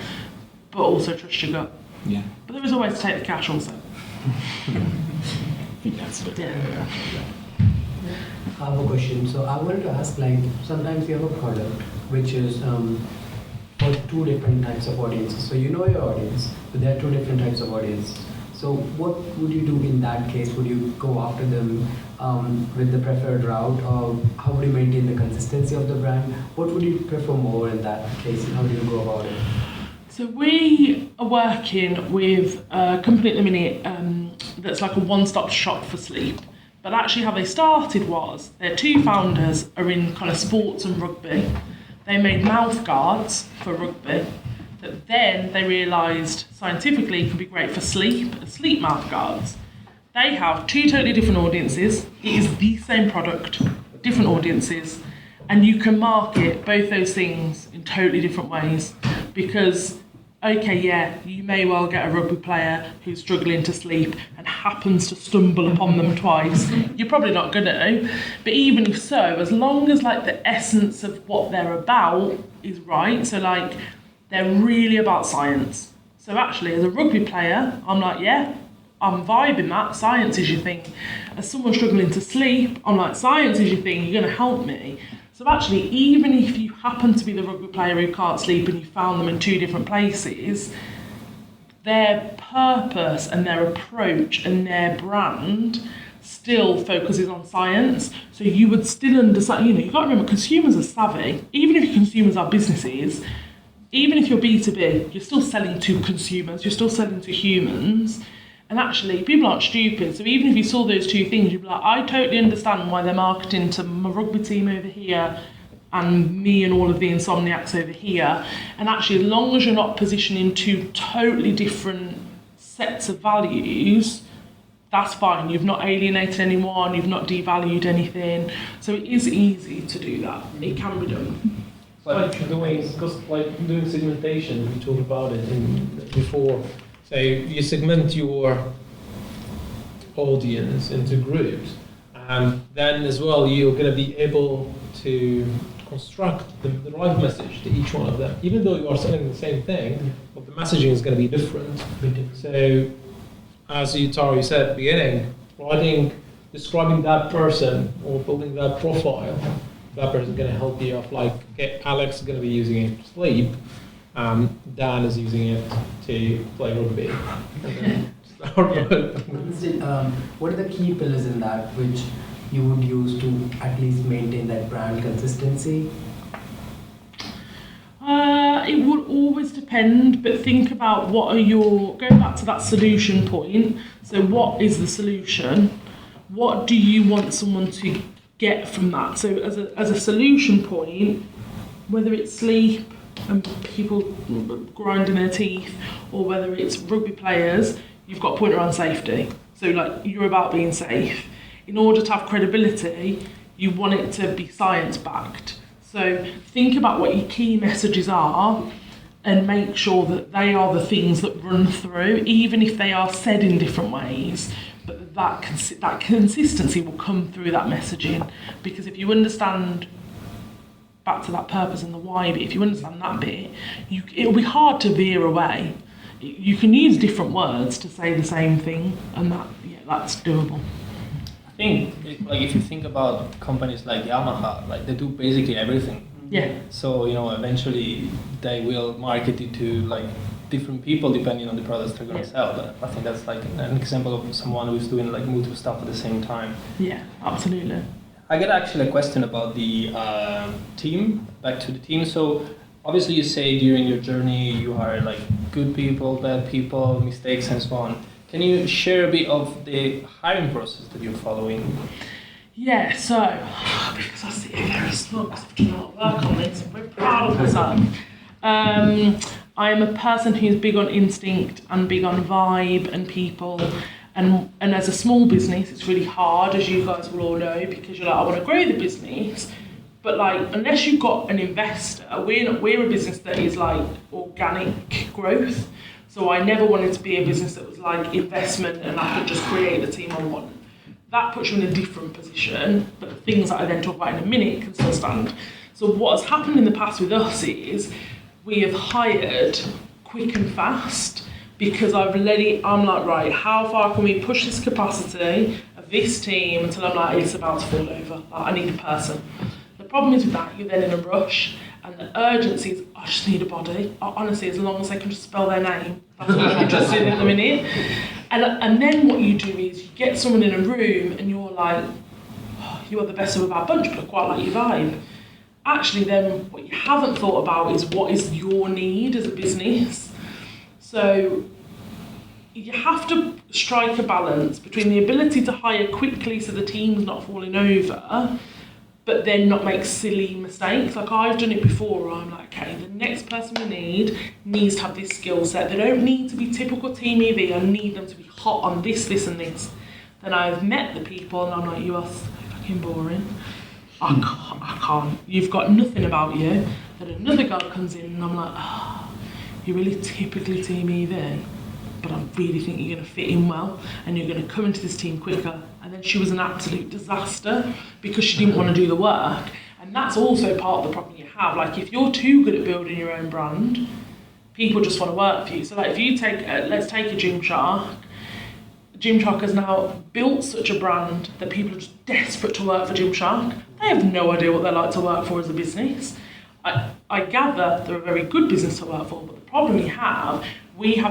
but also trust your gut. Yeah. But there is a way to take the cash also. I think that's it. Yeah. I have a question. So I wanted to ask, like, sometimes you have a product which is for two different types of audiences. So you know your audience, but there are two different types of audience. So what would you do in that case? Would you go after them with the preferred route, or how would you maintain the consistency of the brand? What would you prefer more in that case, and how do you go about it? So we are working with a company at the minute that's like a one-stop shop for sleep. But actually how they started was, their two founders are in kind of sports and rugby. They made mouth guards for rugby that then they realised scientifically could be great for sleep mouth guards. They have two totally different audiences. It is the same product, different audiences, and you can market both those things in totally different ways, because okay, yeah, you may well get a rugby player who's struggling to sleep and happens to stumble upon them twice. You're probably not going to. But even if so, as long as like the essence of what they're about is right, so like they're really about science. So actually, as a rugby player, I'm like, yeah, I'm vibing that. Science is your thing. As someone struggling to sleep, I'm like, science is your thing. You're going to help me. So actually, even if you happen to be the rugby player who can't sleep and you found them in two different places, their purpose and their approach and their brand still focuses on science. So you would still understand, you've got to remember, consumers are savvy. Even if your consumers are businesses, even if you're B2B, you're still selling to consumers, you're still selling to humans. And actually, people aren't stupid. So even if you saw those two things, you'd be like, I totally understand why they're marketing to my rugby team over here and me and all of the insomniacs over here. And actually, as long as you're not positioning two totally different sets of values, that's fine. You've not alienated anyone, you've not devalued anything. So it is easy to do that. It can be done. Doing segmentation, we talked about it before. So you segment your audience into groups, and then as well you're going to be able to construct the right message to each one of them. Even though you are selling the same thing, but the messaging is going to be different. So as Tara said at the beginning, describing that person or building that profile, that person is going to help you off. Like, okay, Alex is going to be using it to sleep. Dan is using it to play rugby. What are the key pillars in that which you would use to at least maintain that brand consistency? It would always depend, but think about going back to that solution point. So what is the solution? What do you want someone to get from that? So as a solution point, whether it's sleep, and people grinding their teeth, or whether it's rugby players, you've got a point around safety. So like, you're about being safe. In order to have credibility, you want it to be science backed. So think about what your key messages are and make sure that they are the things that run through, even if they are said in different ways. But that consistency will come through that messaging, because if you understand back to that purpose and the why bit, if you understand that bit, it'll be hard to veer away. You can use different words to say the same thing, and that's doable. I think, if you think about companies like Yamaha, they do basically everything. Yeah. So eventually they will market it to different people depending on the products they're going to sell. I think that's like an example of someone who's doing like multiple stuff at the same time. Yeah, absolutely. I got actually a question about the team, back to the team. So obviously you say during your journey you hire like good people, bad people, mistakes and so on. Can you share a bit of the hiring process that you're following? Yeah, so, because I sit here very smug because I've done a lot of work on this, I'm very proud of myself. I'm a person who's big on instinct and big on vibe and people. And as a small business, it's really hard, as you guys will all know, because you're like, I want to grow the business. But like, unless you've got an investor, we're a business that is like organic growth. So I never wanted to be a business that was like investment and I could just create the team I want. That puts you in a different position, but the things that I then talk about in a minute can still stand. So what has happened in the past with us is we have hired quick and fast because I'm like, right, how far can we push this capacity of this team until I'm like, it's about to fall over, like, I need a person. The problem is with that, you're then in a rush, and the urgency is, I just need a body. Honestly, as long as they can just spell their name, that's what I'm interested in at the minute. And then what you do is you get someone in a room and you're like, oh, you are the best of a bad bunch, but I quite like your vibe. Actually then what you haven't thought about is what is your need as a business. So you have to strike a balance between the ability to hire quickly so the team's not falling over, but then not make silly mistakes. Like I've done it before, where I'm like, okay, the next person we need needs to have this skill set. They don't need to be typical team EV, I need them to be hot on this, this and this. Then I've met the people and I'm like, you are so fucking boring. I can't. You've got nothing about you. Then another girl comes in and I'm like, oh, you're really typically team EV, but I really think you're going to fit in well and you're going to come into this team quicker. And then she was an absolute disaster because she didn't want to do the work. And that's also part of the problem you have. Like if you're too good at building your own brand, people just want to work for you. So like if you take, let's take a Gymshark. Gymshark has now built such a brand that people are just desperate to work for Gymshark. They have no idea what they like to work for as a business. I gather they're a very good business to work for, but the problem we have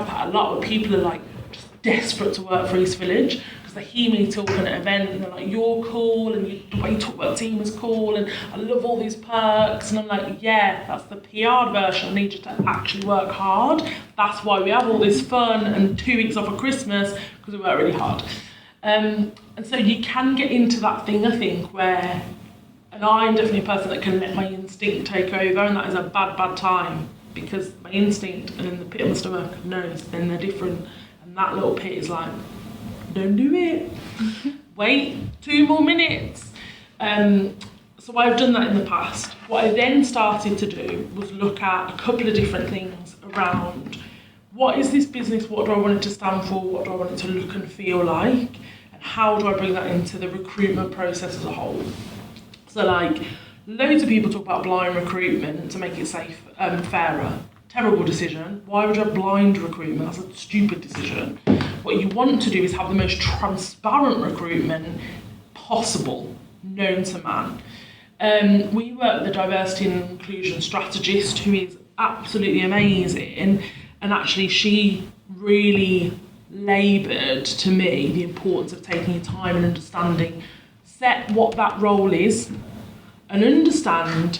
that a lot where people are like just desperate to work for East Village because they hear me talking at an event and they're like, you're cool and the way you talk about the team is cool and I love all these perks, and I'm like, yeah, that's the PR version. I need you to actually work hard. That's why we have all this fun and 2 weeks off of Christmas, because we work really hard. And so you can get into that thing, I think, where, and I'm definitely a person that can let my instinct take over, and that is a bad time, because my instinct and then the pit of my stomach knows then they're different, and that little pit is like, don't do it, wait 2 more minutes. So I've done that in the past. What I then started to do was look at a couple of different things around what is this business, what do I want it to stand for, what do I want it to look and feel like, and how do I bring that into the recruitment process as a whole. So like, loads of people talk about blind recruitment to make it safe, fairer. Terrible decision. Why would you have blind recruitment? That's a stupid decision. What you want to do is have the most transparent recruitment possible, known to man. We work with a diversity and inclusion strategist who is absolutely amazing, and actually she really laboured to me the importance of taking your time and understanding, set what that role is and understand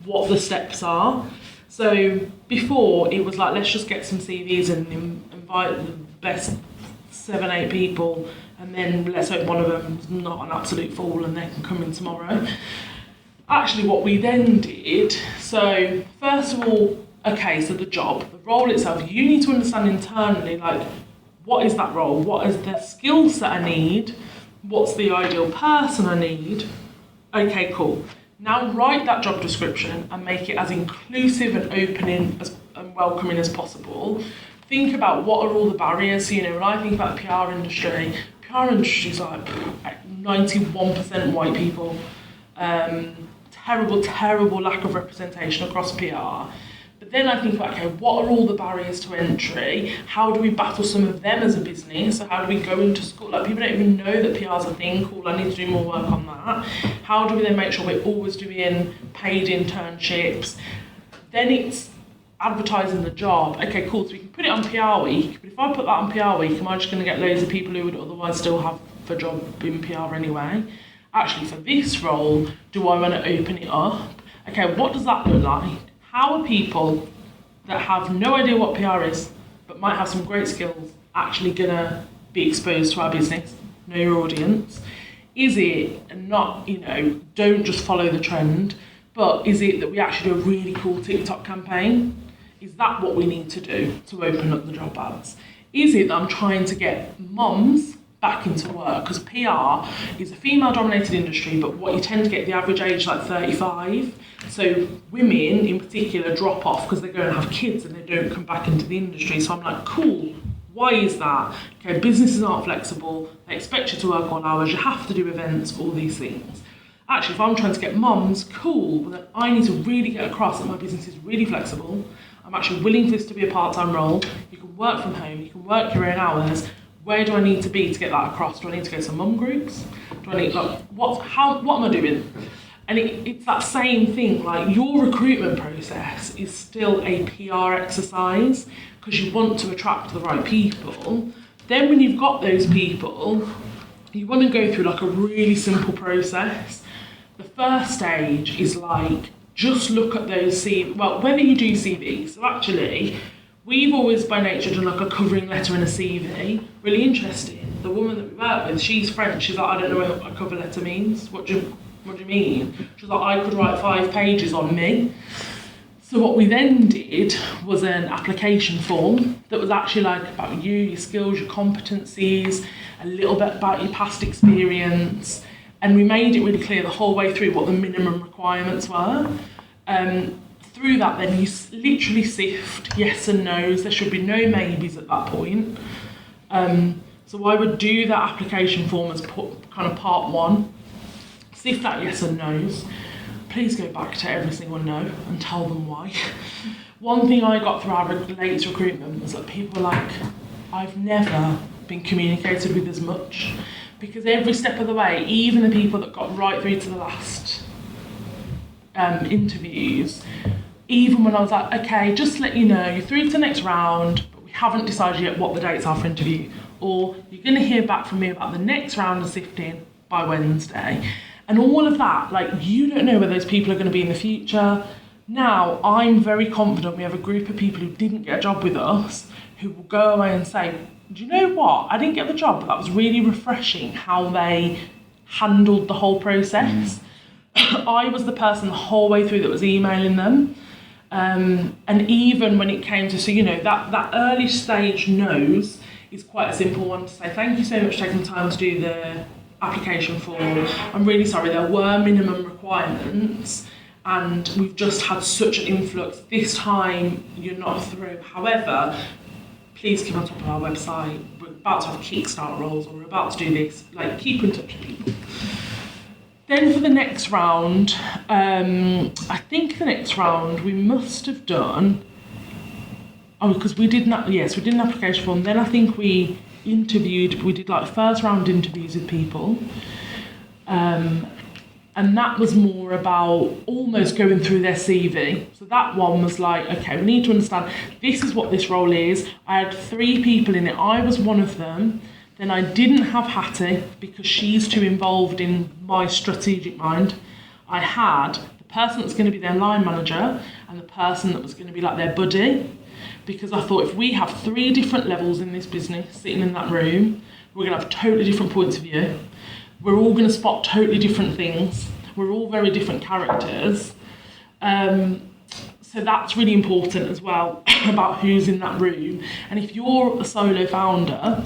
what the steps are. So before it was like, let's just get some CVs and invite the best 7-8 people, and then let's hope one of them is not an absolute fool and they can come in tomorrow. Actually what we then did, so first of all, okay, so the role itself, you need to understand internally, like, what is that role? What is the skill set I need? What's the ideal person I need? Okay, cool. Now write that job description and make it as inclusive and opening and welcoming as possible. Think about what are all the barriers. So, you know, when I think about the PR industry is like 91% white people. Terrible lack of representation across PR. But then I think about, okay, what are all the barriers to entry? How do we battle some of them as a business? So how do we go into school? Like, people don't even know that PR is a thing. Cool, I need to do more work on that. How do we then make sure we're always doing paid internships? Then it's advertising the job, okay, cool, so we can put it on PR Week, but if I put that on PR Week, am I just going to get loads of people who would otherwise still have a job in PR anyway? Actually, for this role, do I want to open it up? Okay, what does that look like? How are people that have no idea what PR is, but might have some great skills, actually going to be exposed to our business? Know your audience. Is it not, don't just follow the trend, but is it that we actually do a really cool TikTok campaign? Is that what we need to do to open up the job ads? Is it that I'm trying to get mums back into work? Because PR is a female-dominated industry, but what you tend to get, the average age like 35. So women in particular drop off because they go and have kids and they don't come back into the industry. So I'm like, cool, why is that? Okay, businesses aren't flexible, they expect you to work all hours, you have to do events, all these things. Actually, if I'm trying to get mums, cool, but then I need to really get across that my business is really flexible. I'm actually willing for this to be a part-time role. You can work from home, you can work your own hours. Where do I need to be to get that across? Do I need to go to some mum groups? Do I need, what am I doing? And it's that same thing, like your recruitment process is still a PR exercise because you want to attract the right people. Then when you've got those people, you want to go through like a really simple process. The first stage is like, just look at those CVs, well, whether you do CVs, so actually, we've always by nature done like a covering letter and a CV. Really interesting. The woman that we work with, she's French, she's like, I don't know what a cover letter means. What do you mean? She's like, I could write 5 pages on me. So what we then did was an application form that was actually like about you, your skills, your competencies, a little bit about your past experience. And we made it really clear the whole way through what the minimum requirements were. Through that, then you literally sift yes and no's. There should be no maybes at that point. So I would do that application form as kind of part 1. Sift that yes and no's. Please go back to every single no and tell them why. One thing I got through our latest recruitment was that people were like, I've never been communicated with as much. Because every step of the way, even the people that got right through to the last interviews, even when I was like, okay, just to let you know, you're through to the next round, but we haven't decided yet what the dates are for interview. Or you're going to hear back from me about the next round of sifting by Wednesday. And all of that, like, you don't know where those people are going to be in the future. Now, I'm very confident we have a group of people who didn't get a job with us who will go away and say, do you know what? I didn't get the job, but that was really refreshing how they handled the whole process. I was the person the whole way through that was emailing them. And even when it came to, so, that early stage no's is quite a simple one to say, thank you so much for taking the time to do the application form. I'm really sorry, there were minimum requirements and we've just had such an influx. This time you're not through. However, please keep on top of our website. We're about to have Kickstart roles or we're about to do this. Like, keep in touch with people. Then for the next round, I think the next round we must have done, because we did an application form. Then I think we did like first round interviews with people. And that was more about almost going through their CV. So that one was like, okay, we need to understand, this is what this role is. I had 3 people in it. I was one of them. Then I didn't have Hattie because she's too involved in my strategic mind. I had the person that's going to be their line manager and the person that was going to be like their buddy. Because I thought if we have 3 different levels in this business sitting in that room, we're going to have totally different points of view. We're all going to spot totally different things. We're all very different characters. So that's really important as well about who's in that room. And if you're a solo founder,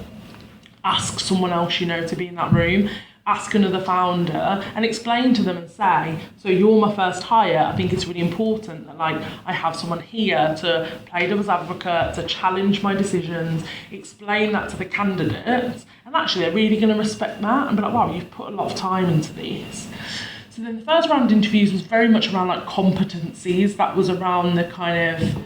ask someone else you know to be in that room. Ask another founder and explain to them and say, so you're my first hire. I think it's really important that I have someone here to play devil's advocate, to challenge my decisions, explain that to the candidates. And actually they're really going to respect that and be like, wow, you've put a lot of time into this. So then the first round of interviews was very much around competencies. That was around the kind of,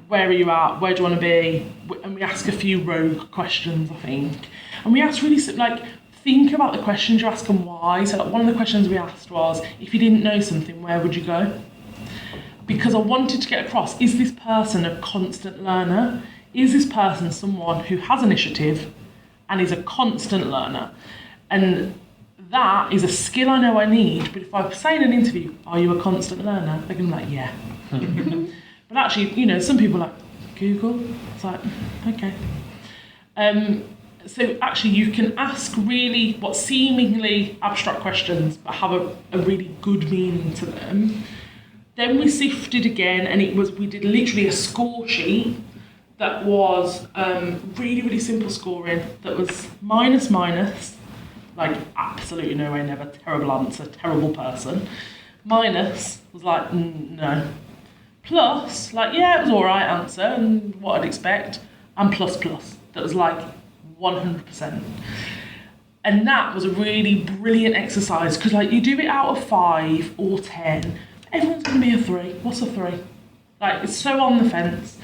where are you at? Where do you want to be? And we ask a few rogue questions, I think. And we asked really, think about the questions you ask and why. So one of the questions we asked was, if you didn't know something, where would you go? because I wanted to get across, is this person a constant learner? Is this person someone who has initiative and is a constant learner? And that is a skill I know I need, but if I say in an interview, are you a constant learner? They're going to be like, yeah. But actually, you know, some people are like, Google? It's like, okay. So actually you can ask really what seemingly abstract questions, but have a really good meaning to them. Then we sifted again, and we did literally a score sheet that was really, really simple scoring, that was minus, like absolutely no way, never, terrible answer, terrible person. Minus was like, no. Plus, like, yeah, it was all right answer and what I'd expect. And plus, that was like 100%. And that was a really brilliant exercise, because like you do it out of 5 or 10, everyone's going to be a 3. What's a 3? Like, it's so on the fence.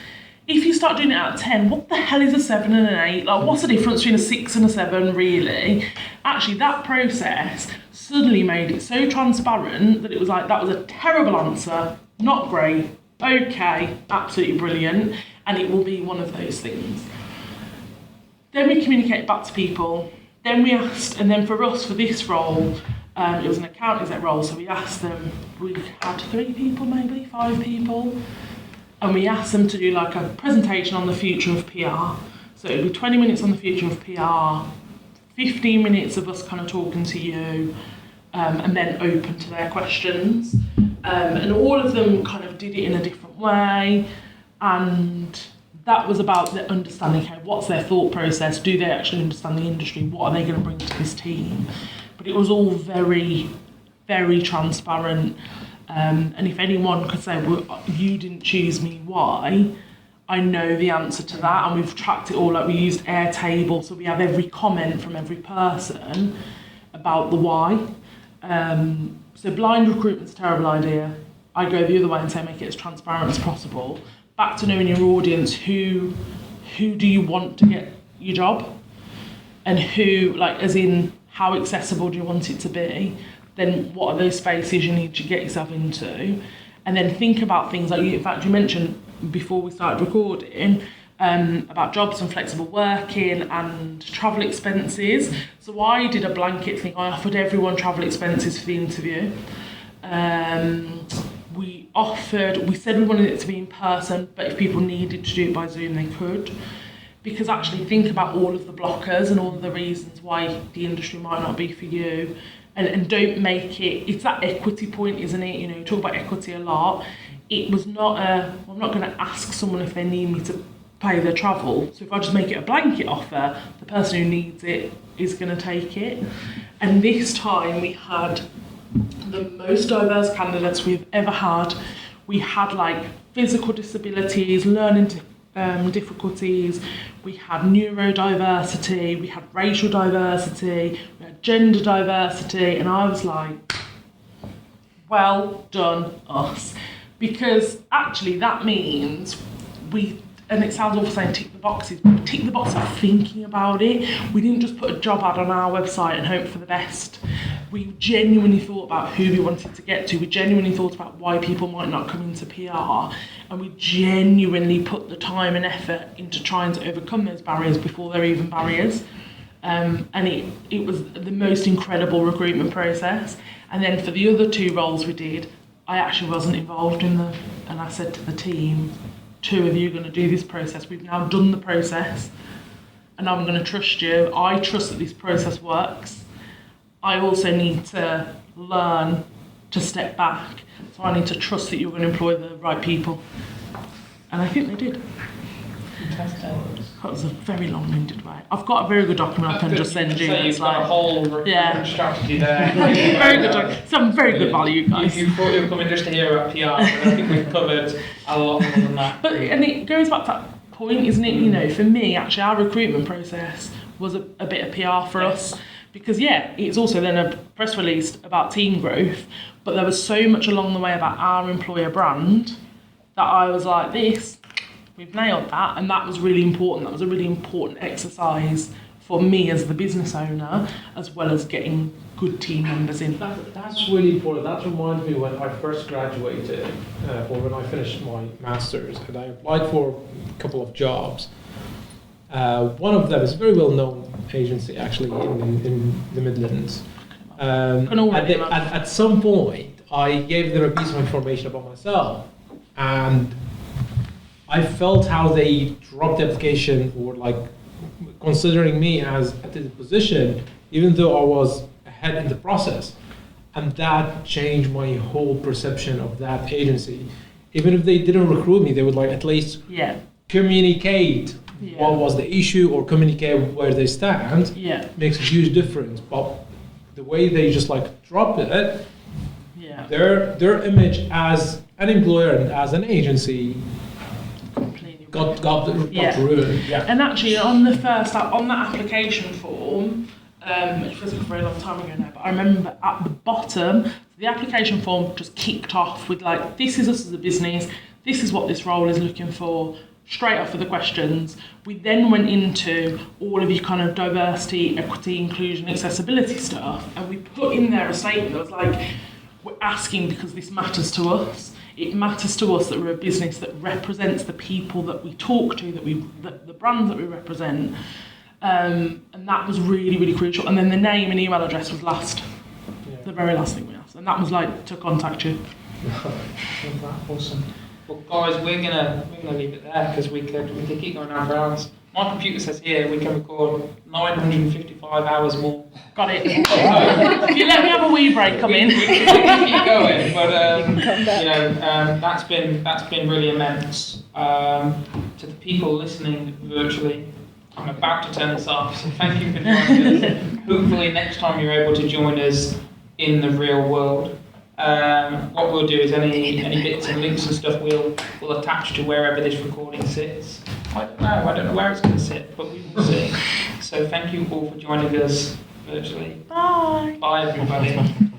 If you start doing it out of 10, what the hell is a 7 and an 8? Like, what's the difference between a 6 and a 7, really? Actually, that process suddenly made it so transparent that it was like, that was a terrible answer, not great, okay, absolutely brilliant, and it will be one of those things. Then we communicate back to people. Then we asked, and then for us, for this role, it was an account exec role, so we asked them, we had 3 people maybe, 5 people, and we asked them to do like a presentation on the future of PR. So it would be 20 minutes on the future of PR, 15 minutes of us kind of talking to you, and then open to their questions. And all of them kind of did it in a different way, and that was about the understanding, okay, what's their thought process, do they actually understand the industry, what are they going to bring to this team? But it was all very, very transparent, and if anyone could say, well, you didn't choose me, why? I know the answer to that, and we've tracked it all, like we used Airtable, so we have every comment from every person about the why. So blind recruitment's a terrible idea. I go the other way and say make it as transparent as possible. Back to knowing your audience, who do you want to get your job? And who, like, as in, how accessible do you want it to be? Then what are those spaces you need to get yourself into? And then think about things like, in fact, you mentioned before we started recording, about jobs and flexible working and travel expenses. So I did a blanket thing. I offered everyone travel expenses for the interview. We said we wanted it to be in person, but if people needed to do it by Zoom, they could. Because actually think about all of the blockers and all of the reasons why the industry might not be for you. And don't make it's that equity point, isn't it? You know, you talk about equity a lot. It was not I'm not going to ask someone if they need me to pay their travel. So if I just make it a blanket offer, the person who needs it is going to take it. And this time we had the most diverse candidates we've ever had. We had like physical disabilities, learning difficulties, we had neurodiversity, we had racial diversity, we had gender diversity, and I was like, well done us. Because actually that means and it sounds awful saying tick the boxes, but we tick the box of thinking about it. We didn't just put a job ad on our website and hope for the best. We genuinely thought about who we wanted to get to. We genuinely thought about why people might not come into PR. And we genuinely put the time and effort into trying to overcome those barriers before they're even barriers. And it was the most incredible recruitment process. And then for the other 2 roles we did, I actually wasn't involved in them. And I said to the team, 2 of you are going to do this process. We've now done the process, and I'm going to trust you. I trust that this process works. I also need to learn to step back. So I need to trust that you're going to employ the right people. And I think they did. Fantastic. That was a very long-winded way. I've got a very good document I can just send you. So you've got a whole recruitment strategy there. Very good, some very good value, guys. You thought you were coming just to hear about PR, but I think we've covered a lot more than that. And it goes back to that point, isn't it? You know, for me, actually, our recruitment process was a bit of PR for us. Because, it's also then a press release about team growth, but there was so much along the way about our employer brand that I was like, we've nailed that, and that was really important. That was a really important exercise for me as the business owner, as well as getting good team members in. That's really important. That reminds me when I first graduated, or when I finished my master's, and I applied for a couple of jobs. One of them is a very well-known agency, actually, in the Midlands. At some point, I gave them a piece of information about myself, and I felt how they dropped the application, or like considering me as at the position, even though I was ahead in the process, and that changed my whole perception of that agency. Even if they didn't recruit me, they would like at least communicate what was the issue, or communicate where they stand. Makes a huge difference. But the way they just like drop it, their image as an employer and as an agency got ruined. And actually, on the first on that application form, it feels like a very long time ago now, but I remember at the bottom, the application form just kicked off with like, this is us as a business, this is what this role is looking for, straight off with the questions. We then went into all of your kind of diversity, equity, inclusion, accessibility stuff, and we put in there a statement that was like, we're asking because this matters to us. It matters to us that we're a business that represents the people that we talk to, the brands that we represent. And that was really, really crucial. And then the name and email address was last, the very last thing we asked. And that was like to contact you. Awesome. Well, guys, we're gonna leave it there because we could keep going down for hours. My computer says here we can record 955 hours more. Got it. If you let me have a wee break, come in. We can keep going, but that's been really immense. To the people listening virtually, I'm about to turn this off, so thank you for joining us. Hopefully next time you're able to join us in the real world. What we'll do is any bits and links and stuff we'll attach to wherever this recording sits. I don't know where it's going to sit, but we will see. So thank you all for joining us virtually. Bye. Bye everybody.